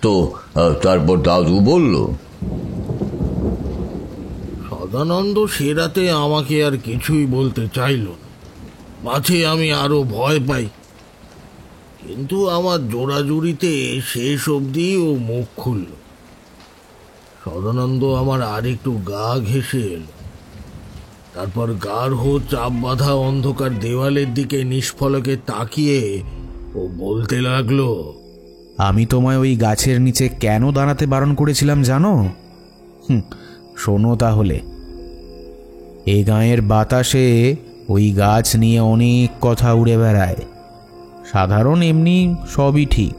তো তারপর দাদু বলল, সদানন্দ সে রাতে আমাকে আর কিছুই বলতে চাইল না, মাঝে আমি আরো ভয় পাই। কিন্তু আমার জোড়াজুড়িতে শেষ অবধি ও মুখ খুলল। সদানন্দ আমার আরেকটু গা ঘেঁষে এলো। তারপর গাঢ় চাপ বাঁধা অন্ধকার দেওয়ালের দিকে নিষ্ফলকে তাকিয়ে ও বলতে লাগলো, আমি তোমায় ওই গাছের নিচে কেন দাঁড়াতে বারণ করেছিলাম জানো? শোনো তাহলে। এই গাঁয়ের বাতাসে ওই গাছ নিয়ে অনেক কথা উড়ে বেড়ায়। সাধারণ এমনি সবই ঠিক,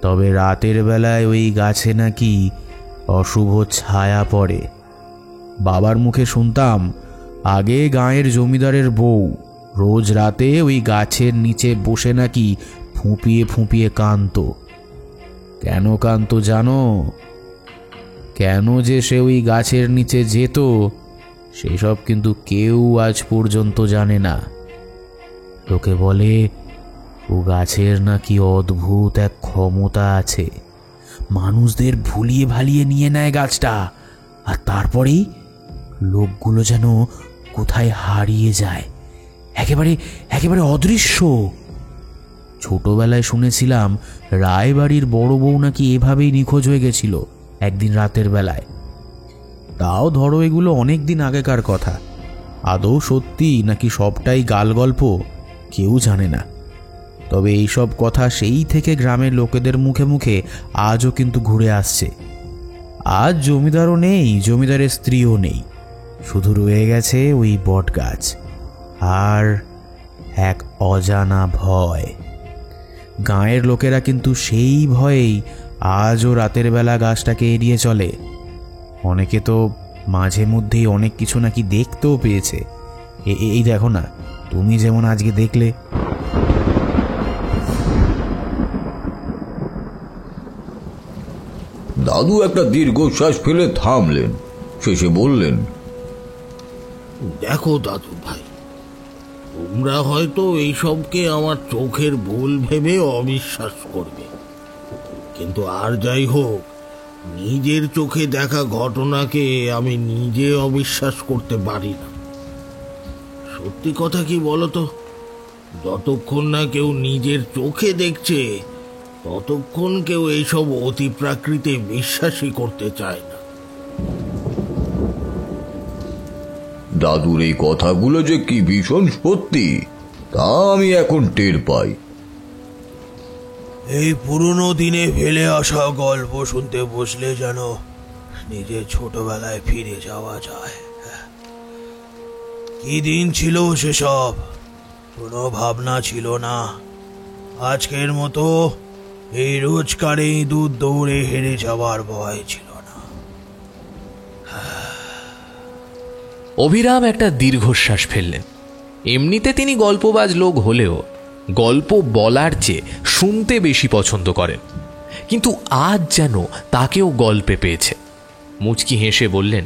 তবে রাতের বেলায় ওই গাছে নাকি অশুভ ছায়া পড়ে। বাবার মুখে শুনতাম আগে গাঁয়ের জমিদারের বউ রোজ রাতে ওই গাছের নিচে বসে নাকি ফুঁপিয়ে ফুঁপিয়ে কাঁদতো। কেন কাঁদতো জানো? কেন যে সে ওই গাছের নিচে যেত সেসব কিন্তু কেউ আজ পর্যন্ত জানে না। লোকে বলে ও গাছের নাকি অদ্ভুত এক ক্ষমতা আছে, মানুষদের ভুলিয়ে ভালিয়ে নিয়ে নেয় গাছটা, আর তারপরেই লোকগুলো যেন কোথায় হারিয়ে যায়, একেবারে একেবারে অদৃশ্য। ছোটবেলায় শুনেছিলাম রায়বাড়ির বড় বউ নাকি এভাবেই নিখোঁজ হয়ে গেছিল একদিন রাতের বেলায়। তাও ধরো এগুলো অনেক দিন আগেকার কথা, আদৌ সত্যি নাকি সবটাই গাল গল্প কেউ জানে না। তবে এইসব কথা সেই থেকে গ্রামের লোকেদের মুখে মুখে আজও কিন্তু ঘুরে আসছে। আজ জমিদারও নেই, জমিদারের স্ত্রীও নেই, শুধু রয়ে গেছে ওই বট গাছ আর এক অজানা ভয়। গাঁয়ের লোকেরা কিন্তু সেই ভয়েই আজও রাতের বেলা গাছটাকে এড়িয়ে চলে। অনেকে তো মাঝে মধ্যেই অনেক কিছু নাকি দেখতেও পেয়েছে। এই দেখো না, তুমি যেমন আজকে দেখলে। দাদু একটা দীর্ঘশ্বাস ফেলে থামলেন, শেষে বললেন, দেখো দাদু ভাই, তোমরা হয়তো এইসবকে আমার চোখের ভুল ভেবে অবিশ্বাস করবে, কিন্তু আর যাই হোক, নিজের চোখে দেখা ঘটনাকে আমি নিজে অবিশ্বাস করতে পারি না। সত্যি কথা কি বলতো, যতক্ষণ না কেউ নিজের চোখে দেখছে ততক্ষণ কেউ এইসব অতি প্রাকৃতে বিশ্বাসই করতে চায় না। দাদুর এই কথাগুলো যে কি ভীষণ সত্যি তা আমি এখন টের পাই। এই পুরনো দিনে ফেলে আসা গল্প শুনতে বসলে যেন নিজের ছোটবেলায় ফিরে যাওয়া যায়। কি দিন ছিল সেসব, কোনো ভাবনা ছিল না। আজকের মতো এই রোজকারে ইঁদুর দৌড়ে হেরে যাওয়ার ভয় ছিল না। অভিরাম একটা দীর্ঘশ্বাস ফেললেন। এমনিতে তিনি গল্পবাজ লোক হলেও গল্প বলার চেয়ে শুনতে বেশি পছন্দ করেন, কিন্তু আজ যেন তাকেও গল্পে পেয়েছে। মুচকি হেসে বললেন,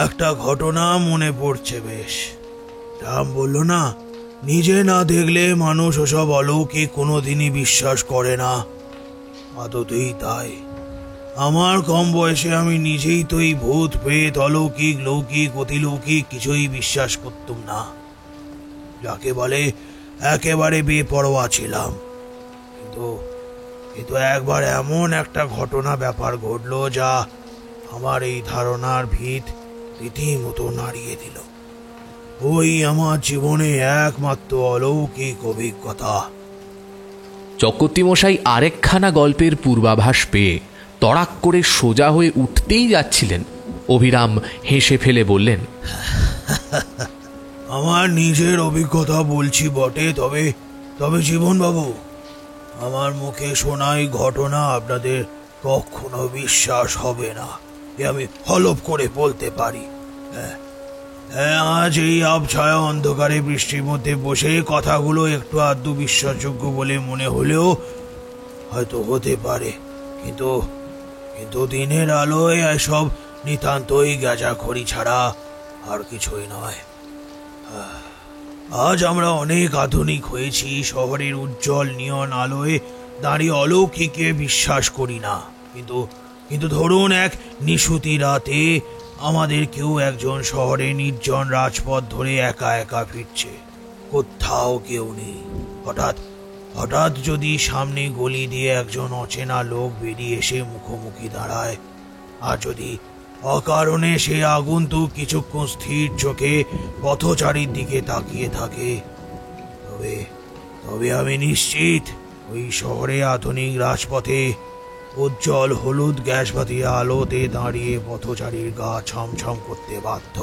একটা ঘটনা মনে পড়ছে বেশ। রাম বলল না, নিজে না দেখলে মানুষ ওসব অলৌকিক কোনোদিনই বিশ্বাস করে না। আদতেই তাই। আমার কম বয়সে আমি নিজেই তো এই ভূত প্রেত অলৌকিক লৌকিক অতিলৌকিক কিছুই বিশ্বাস করতাম না, যাকে বলে একেবারে বেপরোয়া ছিলাম। কিন্তু একবার এমন একটা ঘটনা ব্যাপার ঘটলো যা আমার এই ধারণার ভিত রীতিমতো নাড়িয়ে দিল। ওই আমার জীবনে একমাত্র অলৌকিক অভিজ্ঞতা। চক্রবর্তীমশাই আরেকখানা গল্পের পূর্বাভাস পেয়ে তড়াক করে সোজা হয়ে উঠতেই যাচ্ছিলেন। অভিরাম হেসে ফেলে বললেন, আমার নিজের অভিজ্ঞতা বলছি বটে, তবে জীবনবাবু, আমার মুখে শোনাই ঘটনা আপনাদের কখনো বিশ্বাস হবে না, এ আমি হলফ করে বলতে পারি। হ্যাঁ হ্যাঁ, আজ এই আবছায়া অন্ধকারে বৃষ্টির মধ্যে বসে কথাগুলো একটু আধটু বিশ্বাসযোগ্য বলে মনে হলেও হয়তো হতে পারে, কিন্তু কিন্তু দিনের আলোয় এসব নিতান্তই গাঁজাখড়ি ছাড়া আর কিছুই নয়। আজ আমরা অনেক আধুনিক হয়েছি, শহরের উজ্জ্বল নিয়ন আলোয় দাঁড়িয়ে অলৌকিকে বিশ্বাস করি না, কিন্তু কিন্তু ধরুন এক নিশুতি রাতে আমাদের কেউ একজন শহরে নির্জন রাজপথ ধরে একা একা ফিরছে, কোথাও কেউ নেই। হঠাৎ হঠাৎ যদি সামনে গলি দিয়ে একজন অচেনা লোক বেরিয়ে এসে মুখোমুখি দাঁড়ায়, আর যদি অকারণে সে আগন্তুক কিছুক্ষণ স্থির চোখে পথচারীর দিকে তাকিয়ে থাকে, তবে তবে আমি নিশ্চিত ওই শহরে আধুনিক রাজপথে উজ্জ্বল হলুদ গ্যাসবাতি আলোতে দাঁড়িয়ে পথচারীর গা ছমছম করতে বাধ্য।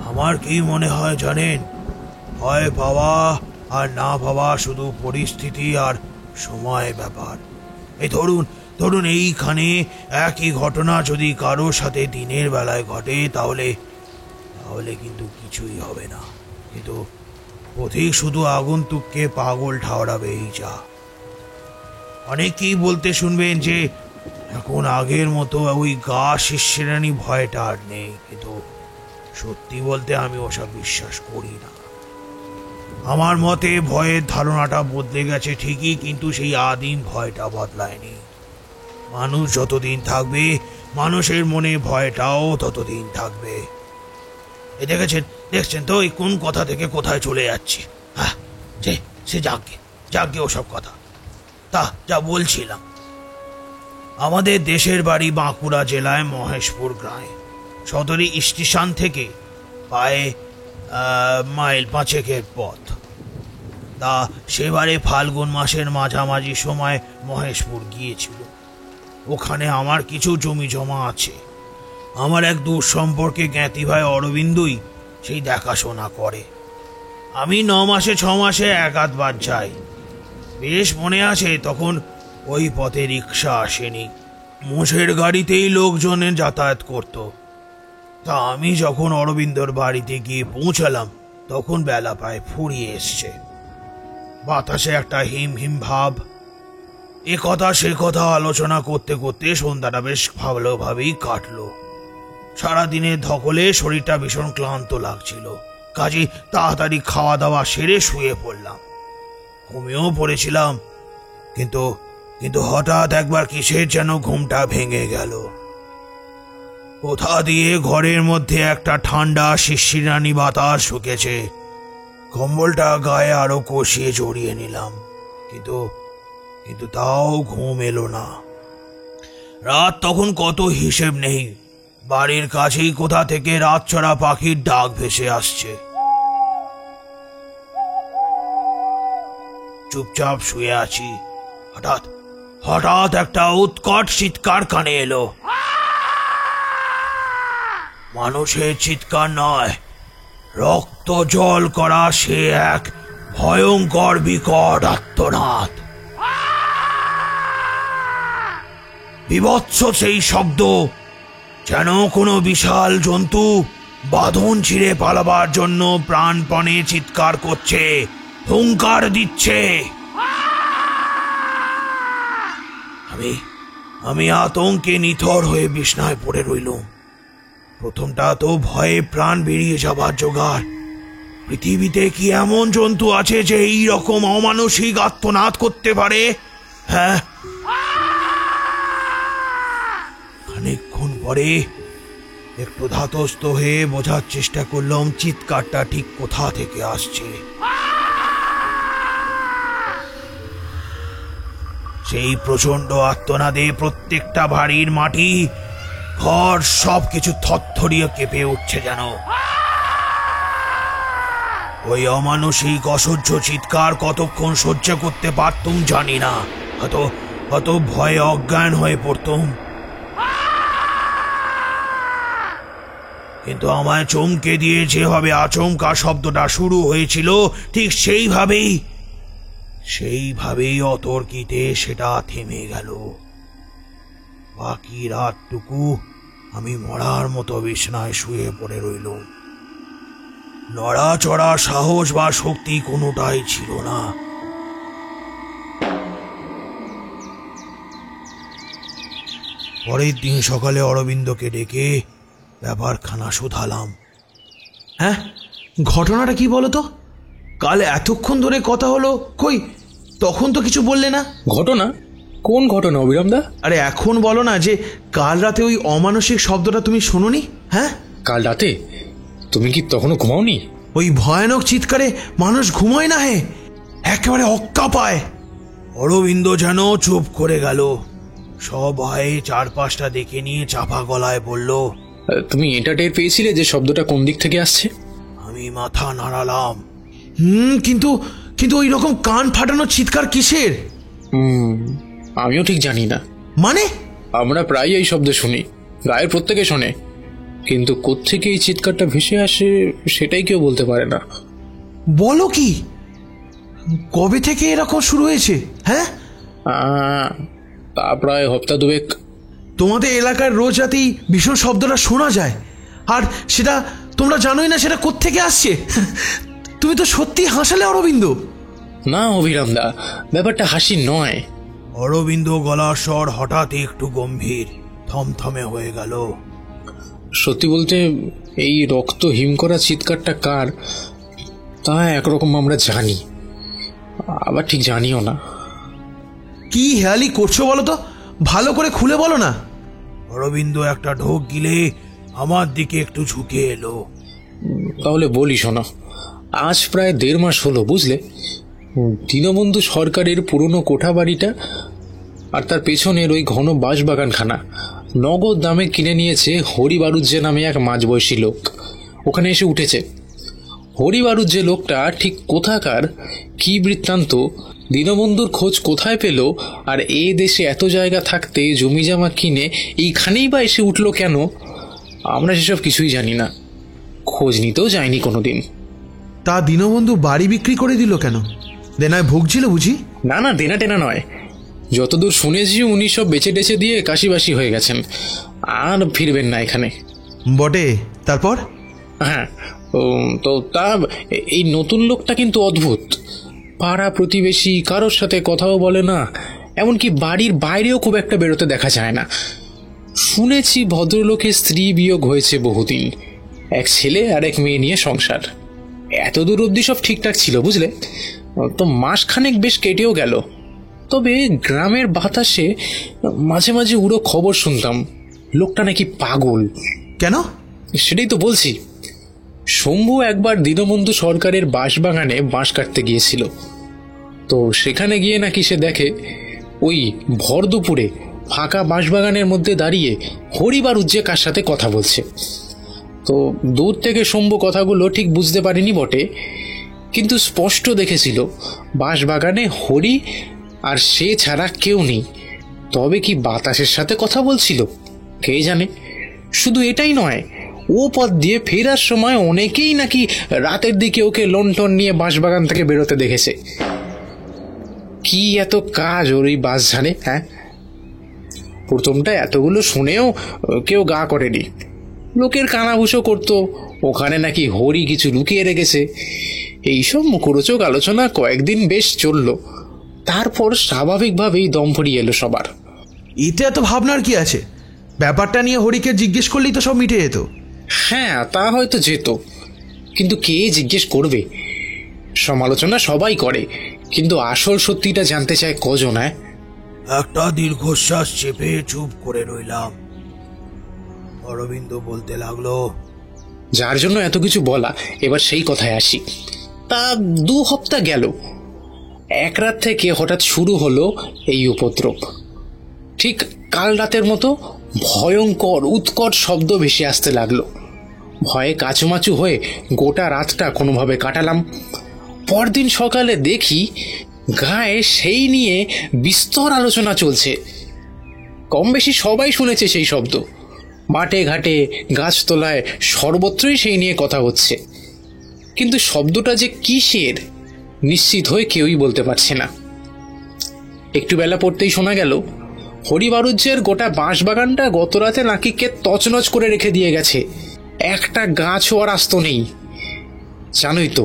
আমার কি মনে হয় জানেন, ভয় পাওয়া আর না পাওয়া শুধু পরিস্থিতি আর সময় ব্যাপার। এই ধরুন ধরুন এইখানে একই ঘটনা যদি কারোর সাথে দিনের বেলায় ঘটে, তাহলে তাহলে কিন্তু কিছুই হবে না, কিন্তু পথিক শুধু আগন্তুককে পাগল ঠাওরাবে এই যা। অনেকেই বলতে শুনবেন যে এখন আগের মতো ওই গা শিরশিরানি ভয়টা আর নেই, কিন্তু সত্যি বলতে আমি ওসব বিশ্বাস করি না। আমার মতে ভয়ের ধারণাটা বদলে গেছে ঠিকই, কিন্তু সেই আদিম ভয়টা বদলায়নি। মানুষ যতদিন থাকবে, মানুষের মনে ভয়টাও ততদিন থাকবে। এই দেখছেন তো এই কোন কথা থেকে কোথায় চলে যাচ্ছে। হ্যাঁ, সে যাকে ওসব কথা। তা যা বলছিলাম, আমাদের দেশের বাড়ি বাঁকুড়া জেলায় মহেশপুর গ্রামে। সদরি স্টেশন থেকে প্রায় মাইল 5 পথ। তা সেবারে ফাল্গুন মাসের মাঝামাঝি সময় মহেশপুর গিয়েছিল। ওখানে আমার কিছু জমি জমা আছে। আমার এক দূর সম্পর্কে জ্ঞাতি ভাই অরবিন্দই সেই দেখাশোনা করে। আমি 9 মাসে 6 মাসে এক আধবার যাই। বেশ মনে আছে, তখন ওই পথে রিক্সা আসেনি, মোষের গাড়িতেই লোকজনের যাতায়াত করত। তা আমি যখন অরবিন্দর বাড়িতে গিয়ে পৌঁছালাম, তখন বেলা প্রায় ফুরিয়ে এসছে। বাতাসে একটা হিম হিম ভাব। এ কথা সে কথা আলোচনা করতে করতে সন্ধ্যাটা বেশ ভালোভাবেই কাটলো। সারাদিনের ধকলে শরীরটা ভীষণ ক্লান্ত লাগছিল, কাজে তাড়াতাড়ি খাওয়া দাওয়া সেরে শুয়ে পড়লাম। ঘুমিয়েও পড়েছিলাম, কিন্তু কিন্তু হঠাৎ একবার কিসের যেন ঘুমটা ভেঙে গেল। কোথা দিয়ে ঘরের মধ্যে একটা ঠান্ডা শিরশিরানি বাতাস ঢুকেছে। কম্বলটা গায়ে আরো কষিয়ে জড়িয়ে নিলাম, কিন্তু কিন্তু তাও ঘুম এলো না। রাত তখন কত হিসেব নেই। বাড়ির কাছেই কোথা থেকে রাতচরা পাখির ডাক ভেসে আসছে। চুপচাপ শুয়ে আছি, হঠাৎ হঠাৎ একটা উৎকট চিৎকার কানে এলো। মানুষের চিৎকার নয়, রক্ত জল করা সে এক ভয়ঙ্কর বিকট আর্তনাদ। বিভৎস সেই শব্দ, যেন কোনো বিশাল জন্তু বাঁধন ছিঁড়ে পালাবার জন্য প্রাণপণে চিৎকার করছে, হুঙ্কার দিচ্ছে। আমি আতঙ্কে নিথর হয়ে বিছানায় পড়ে রইলুম। প্রথমটা তো ভয়ে প্রাণ বেরিয়ে যাবার জোগাড়। পৃথিবীতে কি এমন জন্তু আছে যে এই রকম অমানসিক আর্তনাদ করতে পারে? হ্যাঁ। খানিকক্ষণ পরে একটু ধাতস্থ হয়ে বোঝার চেষ্টা করলাম চিৎকারটা ঠিক কোথা থেকে আসছে। সেই প্রচন্ড আর্তনাদে প্রত্যেকটা বাড়ির মাটি, ঘর সবকিছু থরথরিয়ে কেঁপে উঠছে যেন। ওই অমানসিক অসহ্য চিৎকার কতক্ষণ সহ্য করতে পারতুম জানি না, হয়তো ভয়ে অজ্ঞান হয়ে পড়তুম। কিন্তু আমায় চমকে দিয়ে যেভাবে আচমকা শব্দটা শুরু হয়েছিল, ঠিক সেইভাবেই সেইভাবেই অতর্কিতে সেটা থেমে গেল। বাকি রাতটুকু আমি মরার মতো বিছানায় শুয়ে পড়ে রইলুম। নড়াচড়া সাহস বা শক্তি কোনোটাই ছিল না। পরের দিন সকালে অরবিন্দকে ডেকে ব্যাপারখানা শুধালাম। হ্যাঁ, ঘটনাটা কি বলো তো? কাল এতক্ষণ ধরে কথা হলো, কই তখন তো কিছু বললে না। ঘটনা? কোন ঘটনা অবিরামদা? আরে এখন বলো না যে কাল রাতে ওই অমানসিক শব্দটা তুমি শোনোনি? হ্যাঁ, কাল রাতে? তুমি কি তখনও ঘুমাওনি? ওই ভয়ানক চিৎকারে মানুষ ঘুমায় না, হে, একেবারে অক্কা পায়। অরবিন্দ যেন চুপ করে গেল। সবাই চারপাশটা দেখে নিয়ে চাপা গলায় বলল, তুমি এটা টের পেয়েছিলে যে শব্দটা কোন দিক থেকে আসছে? আমি মাথা নাড়ালাম। কিন্তু কিন্তু ওই রকম কান ফাটানো চিৎকার কিসের? আমিও ঠিক জানি না। মানে? আমরা প্রায় এই শব্দ শুনি, গায়ের প্রত্যেকে শোনে, কিন্তু কোত্থেকে এই চিৎকারটা ভেসে আসে সেটাই কেউ বলতে পারে না। বলো কি? কবে থেকে এরকম শুরু হয়েছে? হ্যাঁ, তা প্রায় হপ্তাহ দুয়েক। তোমাদের এলাকার রোজ রাতেই ভীষণ শব্দটা শোনা যায়, আর সেটা তোমরা জানোই না সেটা কোত্থেকে আসছে। তুমি তো সত্যি হাসালে অরবিন্দ। না অভিরামদা, ব্যাপারটা হাসি নয়। অরবিন্দ গলার স্বর হঠাৎ একটু গম্ভীর, থমথমে হয়ে গেল। সত্যি বলতে এই রক্ত হিম করা চিৎকারটা কার তা একরকম আমরা জানি, আবার ঠিক জানিও না। কি হেয়ালি করছো বলো তো, ভালো করে খুলে বলো না। অরবিন্দ একটা ঢোক গিলে আমার দিকে একটু ঝুঁকে এলো। তাহলে বলি শোনো, আজ প্রায় 1.5 মাস হলো, বুঝলে, দীনবন্ধু সরকারের পুরনো কোঠা বাড়িটা আর তার পেছনের ওই ঘন বাঁশবাগানখানা নগদ দামে কিনে নিয়েছে হরিবারুজ্জে নামে এক মাঝবয়সী লোক। ওখানে এসে উঠেছে। হরিবারুজ্জে লোকটা ঠিক কোথাকার, কি বৃত্তান্ত, দীনবন্ধুর খোঁজ কোথায় পেল, আর এ দেশে এত জায়গা থাকতে জমি জমা কিনে এইখানেই বা এসে উঠল কেন, আমরা সেসব কিছুই জানি না, খোঁজ নিতেও যায়নি কোনোদিন। তা দীনবন্ধু বাড়ি বিক্রি করে দিল কেন? দেনায় ভুগছিল বুঝি? না না, দেনা টেনা নয়। যতদূর শুনেছি উনি সব বেচে টেচে দিয়ে কাশিবাসি হয়ে গেছেন, আর ফিরবেন না এখানে। বটে, তারপর? হ্যাঁ, তো তা এই নতুন লোকটা কিন্তু অদ্ভুত। পাড়া প্রতিবেশী কারোর সাথে কথাও বলে না, এমনকি বাড়ির বাইরেও খুব একটা বেরোতে দেখা যায় না। শুনেছি ভদ্রলোকের স্ত্রী বিয়োগ হয়েছে বহুদিন, এক ছেলে আর এক মেয়ে নিয়ে সংসার। এতদূর অবধি সব ঠিকঠাক ছিল, বুঝলে, তো মাসখানেক বেশ কেটেও গেল। তবে গ্রামের বাতাসে মাঝে মাঝে উড়ো খবর শুনতাম লোকটা নাকি পাগল। কেন? সেটাই তো বলছি। শম্ভু একবার দীনবন্ধু সরকারের বাঁশবাগানে বাঁশ কাটতে গিয়েছিল, তো সেখানে গিয়ে নাকি সে দেখে ওই ভর দুপুরে ফাঁকা বাঁশবাগানের মধ্যে দাঁড়িয়ে হরিবারুজ্জে কার সাথে কথা বলছে। তো দূর থেকে শম্ভু কথাগুলো ঠিক বুঝতে পারেনি বটে, কিন্তু স্পষ্ট দেখেছিল বাঁশবাগানে হরি আর সে ছাড়া কেউ নেই। তবে কি বাতাসের সাথে কথা বলছিল কে জানে। শুধু এটাই নয়, ও পথ দিয়ে ফেরার সময় অনেকেই নাকি রাতের দিকে ওকে লণ্ঠন নিয়ে বাঁশবাগান থেকে বেরোতে দেখেছে। কি এত কাজ ওর এই বাঁশঝাড়ে! হ্যাঁ, প্রথমটা এতগুলো শুনেও কেউ গা করেনি। লোকের কানাঘুষো করতো ওখানে নাকি হরি কিছু লুকিয়ে রেখেছে। এইসব মুখরোচক আলোচনা কয়েকদিন বেশ চলল, তারপর স্বাভাবিকভাবেই দম ফুরিয়ে এলো সবার। এতে এত ভাবনার কি আছে? ব্যাপারটা নিয়ে হরিকে জিজ্ঞেস করলেই তো সব মিটে যেত। হ্যাঁ, তা হয়তো যেত, কিন্তু কে জিজ্ঞেস করবে? সমালোচনা সবাই করে, কিন্তু আসল সত্যিটা জানতে চায় কজন? একটা দীর্ঘশ্বাস চেপে চুপ করে রইলাম। অরবিন্দ বলতে লাগলো, যার জন্য এত কিছু বলা, এবার সেই কথায় আসি। তা 2 সপ্তাহ গেল। এক রাত থেকে হঠাৎ শুরু হলো এই উপদ্রব। ঠিক কাল রাতের মতো ভয়ঙ্কর উৎকট শব্দ ভেসে আসতে লাগলো। ভয়ে কাচুমাচু হয়ে গোটা রাতটা কোনোভাবে কাটালাম। পরদিন সকালে দেখি গায়ে সেই নিয়ে বিস্তর আলোচনা চলছে। কম বেশি সবাই শুনেছে সেই শব্দ। মাঠে ঘাটে গাছতলায় সর্বত্রই সেই নিয়ে কথা হচ্ছে, কিন্তু শব্দটা যে কিসের নিশ্চিত হয়ে কেউই বলতে পারছে না। একটু বেলা পড়তেই শোনা গেল হরিবারুজ্যের গোটা বাঁশবাগানটা গত রাতে নাকি কে তছনছ করে রেখে দিয়ে গেছে, একটা গাছও আর আস্ত নেই। জানোই তো,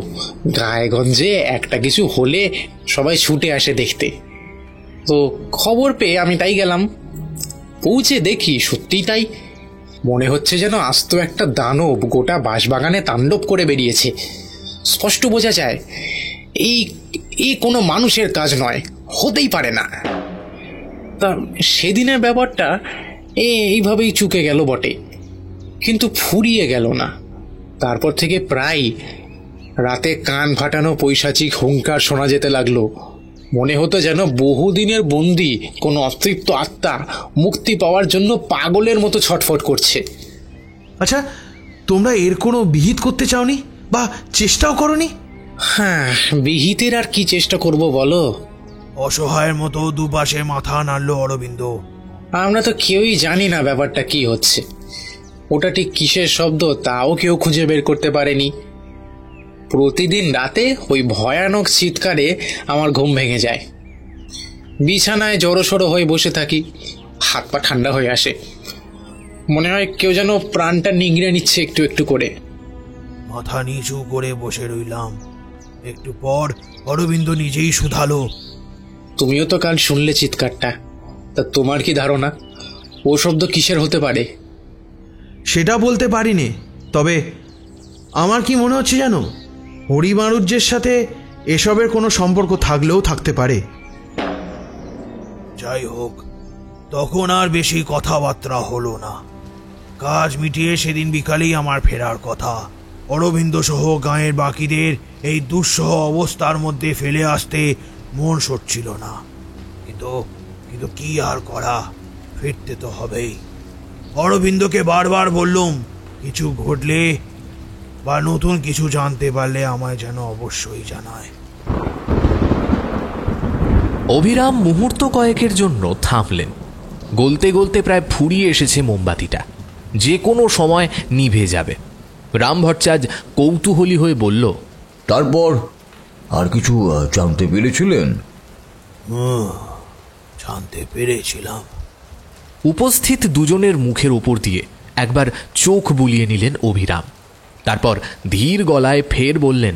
গায়েগঞ্জে একটা কিছু হলে সবাই ছুটে আসে দেখতে। তো খবর পেয়ে আমি তাই গেলাম। পৌঁছে দেখি সত্যিই তাই, মনে হচ্ছে যেন আস্ত একটা দানব গোটা বাঁশবাগানে তাণ্ডব করে বেরিয়েছে। স্পষ্ট বোঝা যায় এই কোনো মানুষের কাজ নয়, হতেই পারে না। তা সেদিনের ব্যাপারটা এইভাবেই চুকে গেল বটে, কিন্তু ফুরিয়ে গেল না। তারপর থেকে প্রায় রাতে কান ফাটানো পৈশাচিক হুঙ্কার শোনা যেতে লাগলো। মনে হতো যেন বহুদিনের বন্দি কোনো অতৃপ্ত আত্মা মুক্তি পাওয়ার জন্য পাগলের মতো ছটফট করছে। আচ্ছা, তোমরা এর কোনো বিহিত করতে চাওনি বা চেষ্টাও করনি? হ্যাঁ, বিহিতের আর কি চেষ্টা করব বলো? অসহায়ের মতো দুপাশে মাথা নাড়ল অরবিন্দ। আমরা তো কেউই জানি না ব্যাপারটা কি হচ্ছে। ওটা ঠিক কিসের শব্দ তাও কেউ খুঁজে বের করতে পারেনি। প্রতিদিন রাতে ওই ভয়ানক চিৎকারে আমার ঘুম ভেঙে যায়। বিছানায় জড়োসড়ো হয়ে বসে থাকি, হাত পা ঠান্ডা হয়ে আসে। মনে হয় কেউ যেন প্রাণটা নিগড়ে নিচ্ছে একটু একটু করে। মাথা নিচু করে বসে রইলাম। একটু পর অরবিন্দ নিজেই শুধালো, তুমিও তো কাল শুনলে চিৎকারটা, তা তোমার কি ধারণা ও শব্দ কিসের হতে পারে? সেটা বলতে পারিনি, তবে আমার কি মনে হচ্ছে জানো, হরিবারুজ্যের সাথে এসবের কোনো সম্পর্ক থাকলেও থাকতে পারে। যাই হোক, তখন আর বেশি কথাবার্তা হলো না। কাজ মিটিয়ে সেদিন বিকালেই আমার ফেরার কথা। অরবিন্দ সহ গাঁয়ের বাকিদের এই দুঃসহ অবস্থার মধ্যে ফেলে আসতে মন সরছিল না, কিন্তু কি আর করা, ফিরতে তো হবেই। অরবিন্দকে বারবার বললুম, কিছু ঘটলে বা নতুন কিছু জানতে পারলে আমায় যেন অবশ্যই জানায়। অভিরাম মুহূর্ত কয়েকের জন্য থামলেন। গলতে গলতে প্রায় ফুরিয়ে এসেছে মোমবাতিটা, যে কোনো সময় নিভে যাবে। রাম ভট্টাচার্য কৌতূহলী হয়ে বলল, তারপর আর কিছু জানতে পেরেছিলেন? জানতে পেরেছিলাম। উপস্থিত দুজনের মুখের উপর দিয়ে একবার চোখ বুলিয়ে নিলেন অভিরাম। তারপর ধীর গলায় ফের বললেন,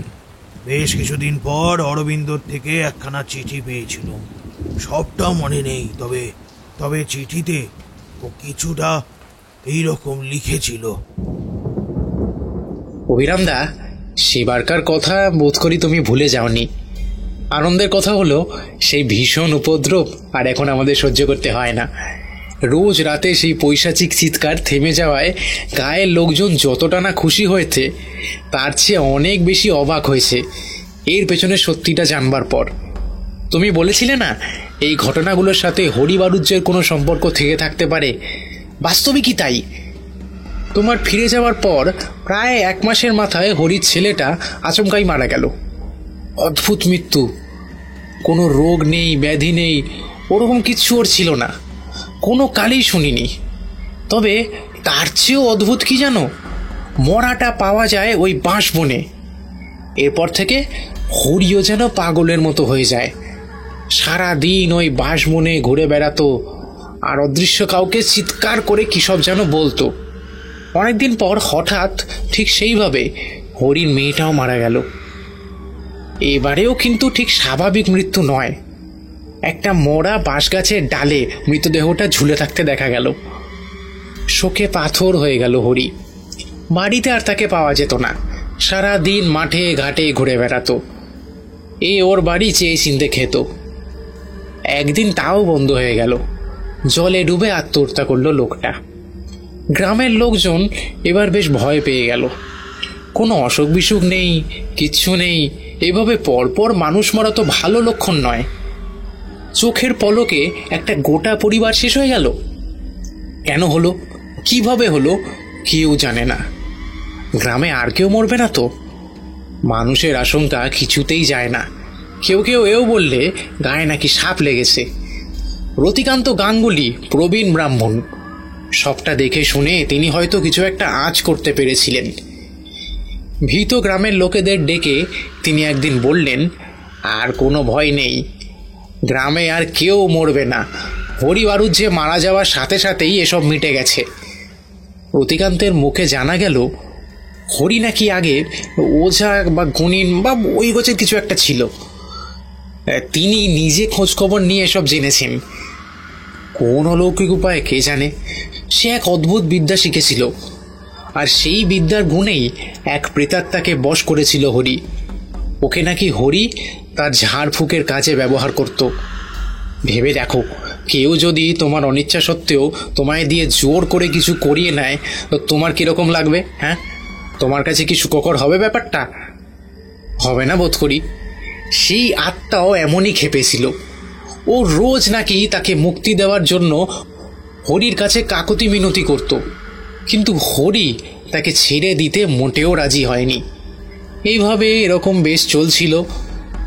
বেশ কিছুদিন পর অরবিন্দর থেকে একখানা চিঠি পেয়েছিলাম। সবটা মনে নেই, তবে চিঠিতে ও কিছুটা এইরকম লিখেছিল। অভিরামদা, সেবারকার কথা বোধ করি তুমি ভুলে যাওনি। আনন্দের কথা হলো সেই ভীষণ উপদ্রব আর এখন আমাদের সহ্য করতে হয় না। রোজ রাতে সেই পৈশাচিক চিৎকার থেমে যাওয়ায় গায়ের লোকজন যতটা না খুশি হয়েছে তার চেয়ে অনেক বেশি অবাক হয়েছে এর পেছনে সত্যিটা জানবার পর। তুমি বলেছিলে না এই ঘটনাগুলোর সাথে হরিবারুজ্যের কোনো সম্পর্ক থেকে থাকতে পারে, বাস্তবে কি তাই? তোমার ফিরে যাওয়ার পর প্রায় 1 মাসের মাথায় হরির ছেলেটা আচমকাই মারা গেল। অদ্ভুত মৃত্যু, কোনো রোগ নেই, ব্যাধি নেই, ওরকম কিচ্ছু ওর ছিল না, কোনো কালেই শুনিনি। তবে তার চেয়েও অদ্ভুত কি জানো, মরাটা পাওয়া যায় ওই বাঁশ বনে। এরপর থেকে হরিও যেন পাগলের মতো হয়ে যায়, সারাদিন ওই বাঁশ বনে ঘুরে বেড়াতো আর অদৃশ্য কাউকে চিৎকার করে কী সব যেন বলতো। অনেকদিন পর হঠাৎ ঠিক সেইভাবে হরির মেয়েটাও মারা গেল। এবারেও কিন্তু ঠিক স্বাভাবিক মৃত্যু নয়, একটা মরা বাঁশ গাছের ডালে মৃতদেহটা ঝুলে থাকতে দেখা গেল। শোকে পাথর হয়ে গেল হরি। বাড়িতে আর তাকে পাওয়া যেত না, সারাদিন মাঠে ঘাটে ঘুরে বেড়াতো। ওর বাড়ি চেয়ে চিনতে খেত। একদিন তাও বন্ধ হয়ে গেল, জলে ডুবে আত্মহত্যা করলো লোকটা। গ্রামের লোকজন এবার বেশ ভয় পেয়ে গেল। কোনো অসুখ বিসুখ নেই, কিচ্ছু নেই, এভাবে পরপর মানুষ মরা তো ভালো লক্ষণ নয়। চোখের পলকে একটা গোটা পরিবার শেষ হয়ে গেল। কেন হলো, কিভাবে হলো, কেউ জানে না। গ্রামে আর কেউ মরবে না তো? মানুষের আশঙ্কা কিছুতেই যায় না। কেউ কেউ এও বললে গায়ে নাকি সাপ লেগেছে। রতিকান্ত গাঙ্গুলি প্রবীণ ব্রাহ্মণ, সবটা দেখে শুনে তিনি হয়তো কিছু একটা আঁচ করতে পেরেছিলেন। ভীত গ্রামের লোকেদের ডেকে তিনি একদিন বললেন, আর কোনো ভয় নেই, গ্রামে আর কেউ মরবে না। হরি বারুদ যে মারা যাওয়ার সাথে সাথেই এসব মিটে গেছে। রতিকান্তের মুখে জানা গেল হরি নাকি আগে ওঝা বা গুণিন বা ওই গোছের কিছু একটা ছিল। তিনি নিজে খোঁজখবর নিয়ে এসব জেনেছেন। কোন অলৌকিক উপায়ে কে জানে, সে এক অদ্ভুত বিদ্যা শিখেছিল, আর সেই বিদ্যার গুণেই এক প্রেতাত্মাকে বশ করেছিল হরি। ওকে নাকি হরি তার ঝাড়ফুঁকের কাজে ব্যবহার করত। ভেবে দেখো, কেউ যদি তোমার অনিচ্ছা সত্ত্বেও তোমায় দিয়ে জোর করে কিছু করিয়ে নেয়, তো তোমার কীরকম লাগবে? হ্যাঁ, তোমার কাছে কি সুখকর হবে ব্যাপারটা? হবে না বোধ করি। সেই আত্মাও এমনই খেপেছিল। ও রোজ নাকি তাকে মুক্তি দেওয়ার জন্য হরির কাছে কাকুতি মিনতি করত, কিন্তু হরি তাকে ছেড়ে দিতে মোটেও রাজি হয়নি। এইভাবে এরকম বেশ চলছিল,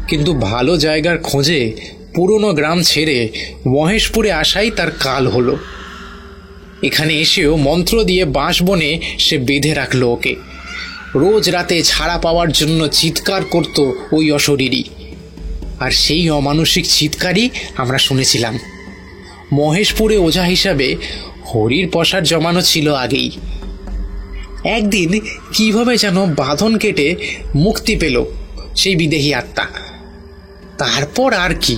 কিন্তু ভালো জায়গার খোঁজে পুরনো গ্রাম ছেড়ে মহেশপুরে আসাই তার কাল হলো। এখানে এসেও মন্ত্র দিয়ে বাঁশবনে সে বেঁধে রাখলো ওকে। রোজ রাতে ছাড়া পাওয়ার জন্য চিৎকার করত ওই অশরীরী, আর সেই অমানসিক চিৎকারই আমরা শুনেছিলাম। মহেশপুরে ওঝা হিসাবে হরির পসার জমানো ছিল আগেই। একদিন কিভাবে যেন বাঁধন কেটে মুক্তি পেল সেই বিদেহী আত্মা। তারপর আর কি,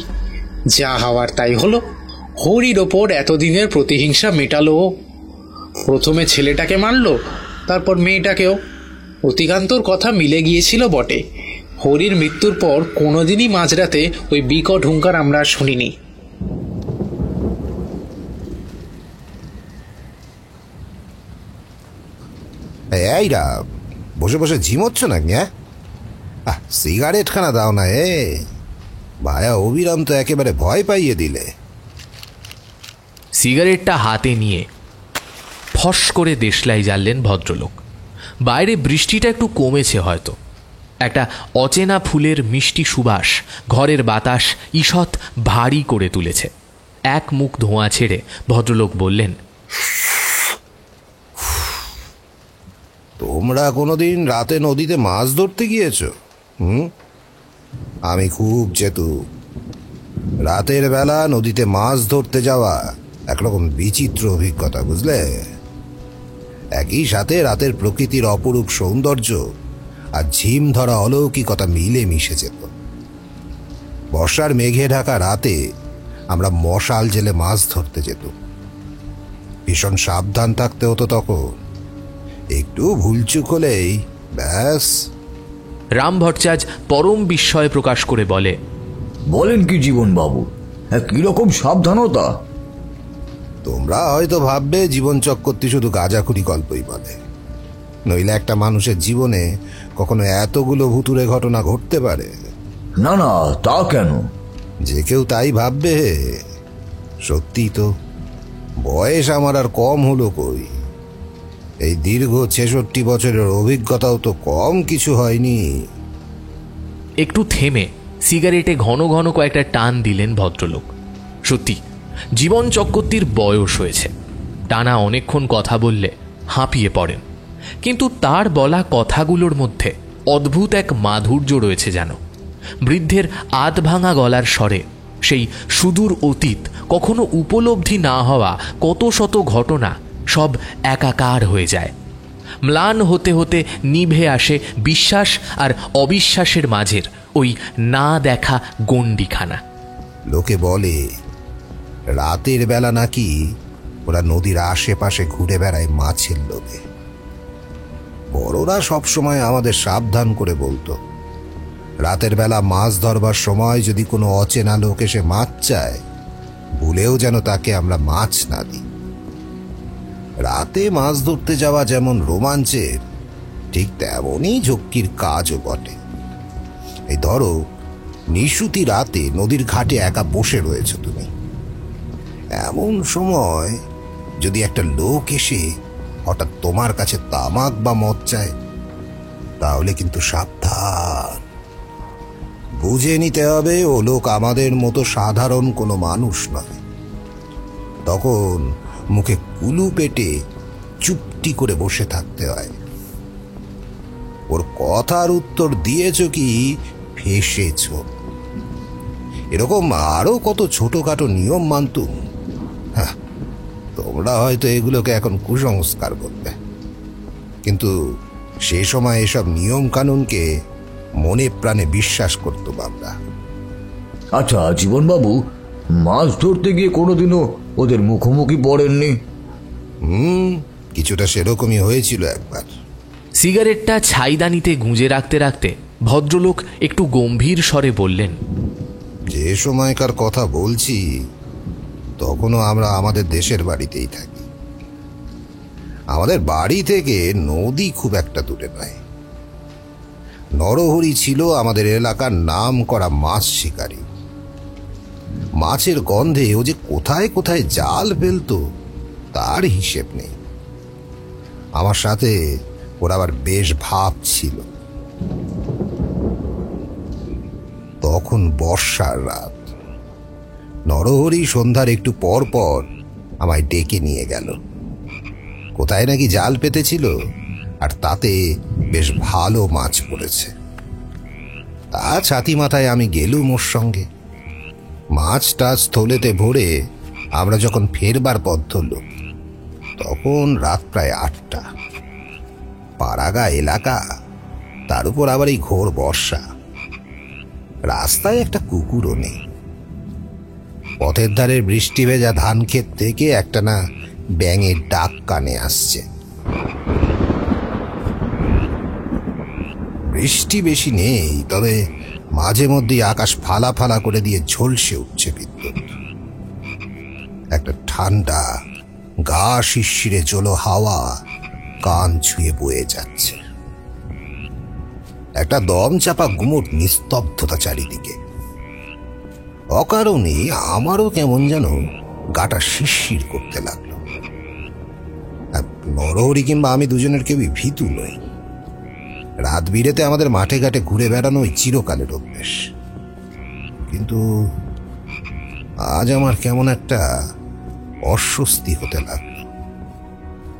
যা হওয়ার তাই হলো। হরির ওপর এতদিনের প্রতিহিংসা মেটালো। প্রথমে ছেলেটাকে মারল, তারপর মেয়েটাকেও। অতিকান্তর কথা মিলে গিয়েছিল বটে। হরির মৃত্যুর পর কোনোদিনই মাঝরাতে ওই বিকট হুঙ্কার আমরা শুনিনি। এইরা বসে বসে ঝিমোচ্ছ নাকি? হ্যাঁ, সিগারেট খানা দাও না। ভায়া অবিরাম তো একেবারে ভয় পাইয়ে দিলে। সিগারেটটা হাতে নিয়ে ফস করে দেশলাই জ্বাললেন ভদ্রলোক। বাইরে বৃষ্টিটা একটু কমেছে হয়তো। একটা অচেনা ফুলের মিষ্টি সুবাস ঘরের বাতাস ঈষৎ ভারী করে তুলেছে। এক মুখ ধোঁয়া ছেড়ে ভদ্রলোক বললেন, তোমরা কোনোদিন রাতে নদীতে মাছ ধরতে গিয়েছ? আমি খুব যেতু। রাতের বেলা নদীতে মাছ ধরতে যাওয়া একরকম বিচিত্র অভিজ্ঞতা, বুঝলে? একই সাথে রাতের প্রকৃতির অপরূপ সৌন্দর্য আর ঝিম ধরা অলৌকিকতা মিলে মিশে যেত। বর্ষার মেঘে ঢাকা রাতে আমরা মশাল জেলে মাছ ধরতে যেত। ভীষণ সাবধান থাকতে হতো তখন। একটু ভুলচুক হলেই ব্যাস। রাম ভট্টাচার্য পরম বিস্ময় প্রকাশ করে বলে, বলেন কি জীবন বাবু, কিরকম সাবধানতা? তোমরা হয়তো ভাববে জীবন চক্রবর্তী শুধু গাঁজাখুরি গল্পই বলে, নইলে একটা মানুষের জীবনে কখনো এতগুলো ভুতুরে ঘটনা ঘটতে পারে? না না, তা কেন? যে কেউ তাই ভাববে। সত্যি তো, বয়স আমার আর কম হলো কই। এই দীর্ঘ 66 বছরের অভিজ্ঞতাও তো কম কিছু হয়নি। একটু থেমে সিগারেটে ঘন ঘন কয়েকটা টান দিলেন ভদ্রলোক। সত্যি জীবন চক্রবর্তীর বয়স হয়েছে। টানা অনেকক্ষণ কথা বললে হাঁপিয়ে পড়েন, কিন্তু তার বলা কথাগুলোর মধ্যে অদ্ভুত এক মাধুর্য রয়েছে যেন। বৃদ্ধের আধ ভাঙা গলার স্বরে সেই সুদূর অতীত, কখনো উপলব্ধি না হওয়া কত শত ঘটনা সব একাকার হয়ে যায়। ম্লান হতে হতে নিভে আসে বিশ্বাস আর অবিশ্বাসের মাঝের ওই না দেখা গণ্ডিখানা। লোকে বলে রাতের বেলা নাকি ওরা নদীর আশেপাশে ঘুরে বেড়ায় মাছের লোভে। বড়রা সবসময় আমাদের সাবধান করে বলতো, রাতের বেলা মাছ ধরবার সময় যদি কোনো অচেনা লোক এসে মাছ চায়, ভুলেও যেন তাকে আমরা মাছ না দিই। রাতে মাছ ধরতে যাওয়া যেমন রোমাঞ্চের, ঠিক তেমনই ঝক্কির কাজও বটে। এই ধরো, নিশুতি রাতে নদীর ঘাটে একা বসে রয়েছ তুমি। এমন সময় যদি একটা লোক এসে হঠাৎ তোমার কাছে তামাক বা মদ চায়, তাহলে কিন্তু সাবধান। বুঝে নিতে হবে ও লোক আমাদের মতো সাধারণ কোনো মানুষ নয়। তখন মুখে কুলু পেটে চুপটি করে বসে থাকতে হয়। ওর কথার উত্তর দিয়েছ কি ফেসেছ, এরকম আরো কত ছোটখাটো নিয়ম মানতুম। হ্যাঁ, তোমরা হয়তো এগুলোকে এখন কুসংস্কার বলবে, কিন্তু সে সময় এসব নিয়ম কানুনকে মনে প্রাণে বিশ্বাস করতুম আমরা। আচ্ছা জীবনবাবু, মাছ ধরতে গিয়ে কোনোদিনও ওদের মুখোমুখি পড়েননি? কিছুটা সেরকমই হয়েছিল একবার। সিগারেটটা ছাইদানিতে গুঁজে রাখতে রাখতে ভদ্রলোক একটু গম্ভীর স্বরে বললেন, যে সময়কার কথা বলছি তখনও আমরা আমাদের দেশের বাড়িতেই থাকি। আমাদের বাড়ি থেকে নদী খুব একটা দূরে নয়। নরহরি ছিল আমাদের এলাকার নাম করা মাছ শিকারী। মাছের গন্ধে ও যে কোথায় কোথায় জাল ফেলতো তার হিসেব নেই। আমার সাথে ওর আবার বেশ ভাব ছিল। তখন বর্ষার রাত। নরহরি সন্ধ্যার একটু পর পর আমায় ডেকে নিয়ে গেল। কোথায় নাকি জাল পেতেছিল, আর তাতে বেশ ভালো মাছ পড়েছে। তা ছাতি মাথায় আমি গেলুম ওর সঙ্গে। মাছ টাছ থলেতে ভরে আমরা যখন ফেরবার পথ ধরলুম তখন রাত প্রায় 8টা। পাড়াগা এলাকা, তার উপর আবার এই ঘোর বর্ষা। রাস্তায় একটা কুকুরও নেই। পথের ধারের বৃষ্টি ভেজা ধান ক্ষেত থেকে একটা না ব্যাঙের ডাক কানে আসছে। বৃষ্টি বেশি নেই, তবে মাঝে মধ্যেই আকাশ ফালা ফালা করে দিয়ে ঝলসে উঠছে বিদ্যুৎ। একটা ঠান্ডা গা শিরশিরে চলো হাওয়া কান ছুঁয়ে বয়ে যাচ্ছে। একটা দম চাপা গুমোট নিস্তব্ধতা চারিদিকে। অকারণে আমারও কেমন যেন গাটা শিরশির করতে লাগলো। নরহরি কিংবা আমি দুজনের কেউই ভীতু নই। রাত বিরেতে আমাদের মাঠে ঘাটে ঘুরে বেড়ানো ওই চিরকালের অভ্যেস। কিন্তু আজ আমার কেমন একটা অস্বস্তি হতে লাগলো।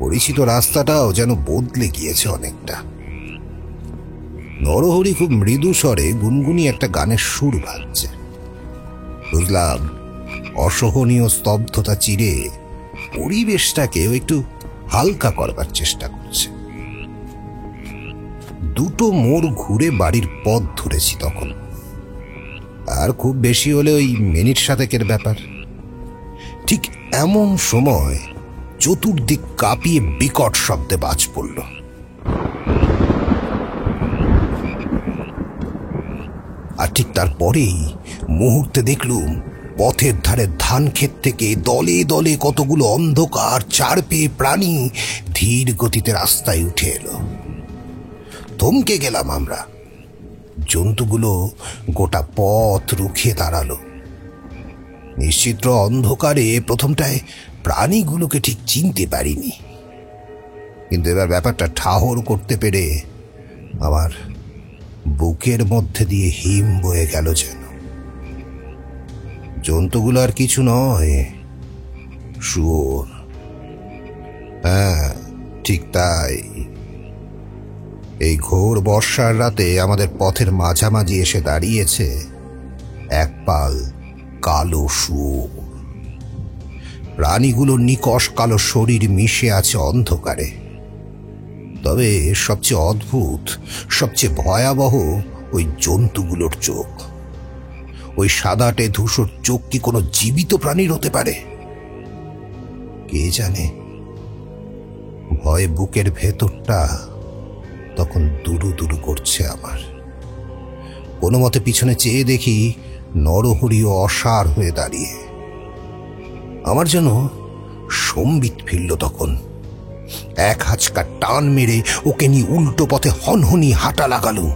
পরিচিত রাস্তাটাও যেন বদলে গিয়েছে অনেকটা। নরহরি খুব মৃদু স্বরে গুনগুনি একটা গানের সুর বাজছে। বুঝলাম অসহনীয় স্তব্ধতা চিরে পরিবেশটাকেও একটু হালকা করবার চেষ্টা করছে। দুটো মোড় ঘুরে বাড়ির পথ ধরেছি তখন। আর খুব বেশি হলে ওই মিনিট 7 ব্যাপার। ঠিক এমন সময় চতুর্দিক কাঁপিয়ে বিকট শব্দে বাজ পড়ল। আর ঠিক তারপরেই মুহূর্তে দেখলুম পথের ধারে ধান ক্ষেত থেকে দলে দলে কতগুলো অন্ধকার চার পেয়ে প্রাণী ধীর গতিতে রাস্তায় উঠে এলো। থমকে গেলাম আমরা। জন্তুগুলো গোটা পথ রুখে দাঁড়ালো। নিশ্চিত্র অন্ধকারে প্রথমটায় প্রাণীগুলোকে ঠিক চিনতে পারিনি, কিন্তু এবার ব্যাপারটা ঠাহর করতে পেরে আমার বুকের মধ্যে দিয়ে হিম বয়ে গেল যেন। জন্তুগুলো আর কিছু নয়, শুয়োর। হ্যাঁ, ঠিক তাই। এই ঘোর বর্ষার রাতে আমাদের পথের মাঝামাঝি এসে দাঁড়িয়েছে এক পাল কালো শুয়োর। প্রাণীগুলোর নিকষ কালো শরীর মিশে আছে অন্ধকারে। তবে সবচেয়ে অদ্ভুত, সবচেয়ে ভয়াবহ ওই জন্তুগুলোর চোখ। ওই সাদাটে ধূসর চোখ কি কোনো জীবিত প্রাণীর হতে পারে? কে জানে। ভয়ে বুকের ভেতরটা তখন দুরু দুরু করছে আমার। কোনো মতে পিছনে চেয়ে দেখি নরহরিও অসাড় হয়ে দাঁড়িয়ে। আমার যেন সম্বিত ফিরল তখন। এক হাঁচকা টান মেরে ওকে নিয়ে উল্টো পথে হনহনি হাঁটা লাগালো।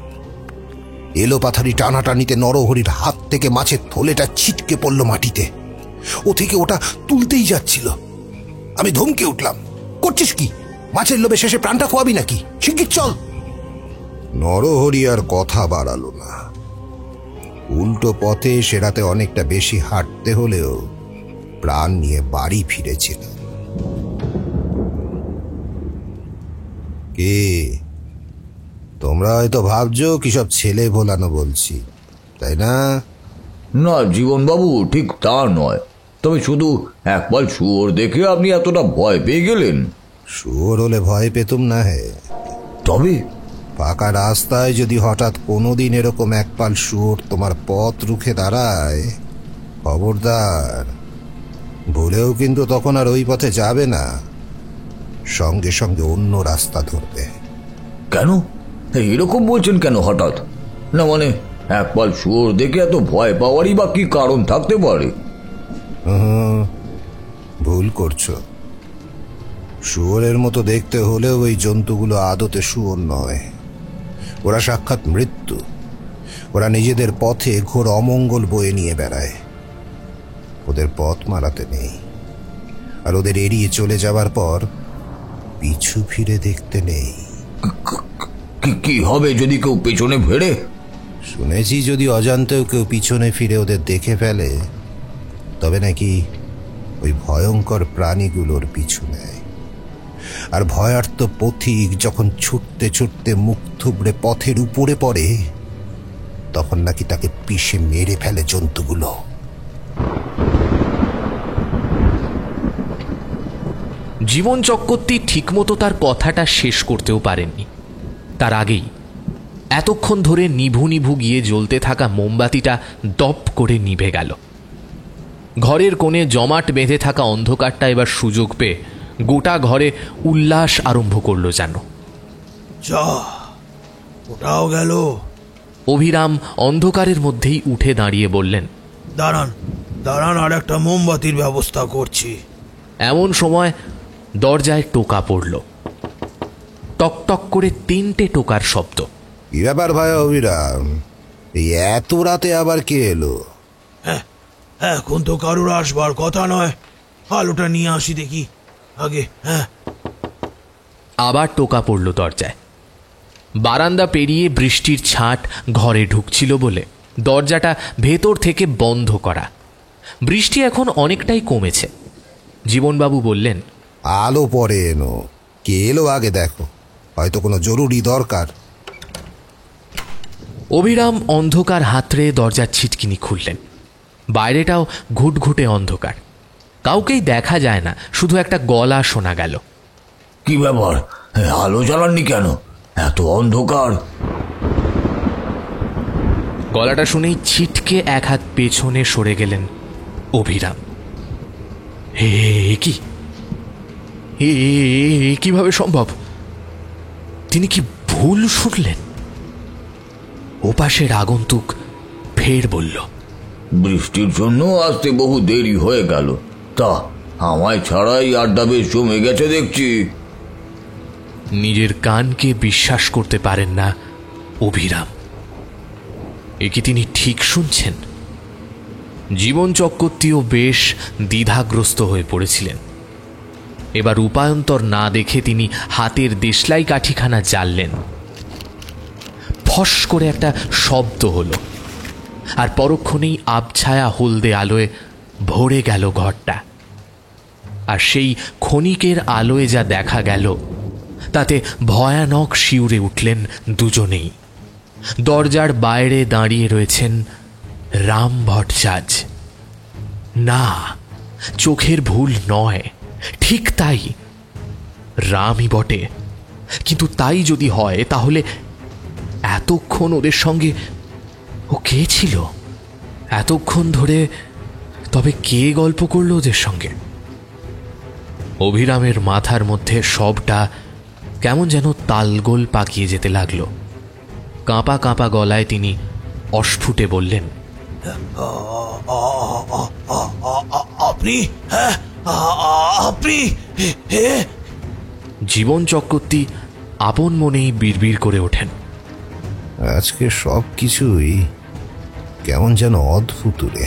এলো পাথারি টানাটানিতে নরহরির হাত থেকে মাছের থলেটা ছিটকে পড়ল মাটিতে। ও থেকে ওটা তুলতেই যাচ্ছিল। আমি ধমকে উঠলাম, করছিস কি? মাছের লোভে শেষে প্রাণটা খোয়াবি নাকি? শিগগির চল। নরহরি আর কথা বাড়ালো না। উল্টো পথে সে রাতে অনেকটা বেশি হাঁটতে হলেও প্রাণ নিয়ে বাড়ি ফিরেছিল। কে তোমরা হয়তো ভাবছো কি সব ছেলে ভোলানো বলছি, তাই না? না জীবনবাবু, ঠিক তা নয়, তবে শুধু একবার শুয়োর দেখে আপনি এতটা ভয় পেয়ে গেলেন। শুয়োর হলে ভয় পেতুম না হে, তবে পাকা রাস্তায় যদি হঠাৎ কোনোদিন এরকম একপাল শুয়োর তোমার পথ রুখে দাঁড়ায়, খবরদার, ভুলেও কিন্তু তখন আর ওই পথে যাবে না, সঙ্গে সঙ্গে অন্য রাস্তা ধরবে। কেন এরকম বলছেন কেন হঠাৎ? না মানে একপাল শুয়োর দেখে এত ভয় পাওয়ারই বা কি কারণ থাকতে পারে? ভুল করছো। শুয়োরের মতো দেখতে হলেও ওই জন্তুগুলো আদতে শুয়োর নয়, ওরা সাক্ষাৎ মৃত্যু। ওরা নিজেদের পথে ঘোর অমঙ্গল বয়ে নিয়ে বেড়ায়। ওদের পথ মারাতে নেই, আর ওদের এড়িয়ে চলে যাবার পর পিছু ফিরে দেখতে নেই। কি হবে যদি কেউ পেছনে ফেরে? শুনেছি যদি অজান্তেও কেউ পিছনে ফিরে ওদের দেখে ফেলে, তবে নাকি ওই ভয়ঙ্কর প্রাণীগুলোর পিছু নেয়। আর ভয়ার্ত পথিক যখন ছুটতে ছুটতে মুখ থুবড়ে পথের উপরে পড়ে, তখন নাকি তাকে পিষে মেরে ফেলে জন্তুগুলো। জীবন চক্রবর্তী ঠিকমতো তার কথাটা শেষ করতেও পারেননি। তার আগেই এতক্ষণ ধরে নিভু নিভু গিয়ে জ্বলতে থাকা মোমবাতিটা দপ করে নিভে গেল। ঘরের কোণে জমাট বেঁধে থাকা অন্ধকারটা এবার সুযোগ পেয়ে গোটা ঘরে উল্লাস আরম্ভ করলো যেন। যা, ওটাও গেল। অভিরাম অন্ধকারের মধ্যেই উঠে দাঁড়িয়ে বললেন, দাঁড়ান দাঁড়ান, আর একটা মোমবাতির ব্যবস্থা করছি। এমন সময় দরজায় টোকা পড়ল। টকটক করে 3টে টোকার শব্দ। কি ব্যাপার ভাই অভিরাম, এই এত রাতে আবার কে এলো? এখন তো কারুর আসবার কথা নয়, আলোটা নিয়ে আসি দেখি আগে। আবার টোকা পড়ল দরজায়। বারান্দা পেরিয়ে বৃষ্টির ছাঁট ঘরে ঢুকছিল বলে দরজাটা ভেতর থেকে বন্ধ করা। বৃষ্টি এখন অনেকটাই কমেছে। জীবনবাবু বললেন, আলো পরে এনো, কে এলো আগে দেখো, হয়তো কোনো জরুরি দরকার। অভিরাম অন্ধকার হাতড়ে দরজার ছিটকিনি খুললেন। বাইরেটাও ঘুটঘুটে অন্ধকার, কাউকেই দেখা যায় না, শুধু একটা গলা শোনা গেল। কি ব্যাপার, আলো জ্বালাননি কেন? এত অন্ধকার। গলাটা শুনেই ছিটকে এক হাত পেছনে সরে গেলেন অভিরাম। হে কি, কিভাবে সম্ভব? তিনি কি ভুল শুনলেন? ওপাশের আগন্তুক ফের বলল, বৃষ্টির জন্য আসতে বহু দেরি হয়ে গেল, তা আমায় ছাড়াই আড্ডা বেশ জমে গেছে দেখছি। নিজের কানকে বিশ্বাস করতে পারেন না অভিরাম। এ কি তিনি ঠিক শুনছেন? জীবন চক্রবর্তীও বেশ দ্বিধাগ্রস্ত হয়ে পড়েছিলেন। এবার উপায়ন্তর না দেখে তিনি হাতের দেশলাই কাঠিখানা জ্বাললেন। ফস করে একটা শব্দ হলো, আর পরক্ষণেই আবছায়া হলদে আলোয় ভরে গেল ঘরটা। আর সেই ক্ষণিকের আলোয় যা দেখা গেল তাতে ভয়ানক শিউরে উঠলেন দুজনেই। দরজার বাইরে দাঁড়িয়ে রয়েছেন রাম ভট্টাচার্য। না, চোখের ভুল নয়, ঠিক তাই, রামই বটে। কিন্তু তাই যদি হয়, তাহলে এতক্ষণ ওদের সঙ্গে ও কে ছিল? এতক্ষণ ধরে তবে কে গল্প করলো ওদের সঙ্গে? অভিরামের মাথার মধ্যে সবটা কেমন যেন তালগোল পাকিয়ে যেতে লাগলো। কাঁপা কাঁপা গলায় তিনি অস্ফুটে বললেন, আপনি? আপনি? জীবন চক্রবর্তী আপন মনেই বিড়বিড় করে ওঠেন, আজকে সব কিছুই কেমন যেন অদ্ভুত রে।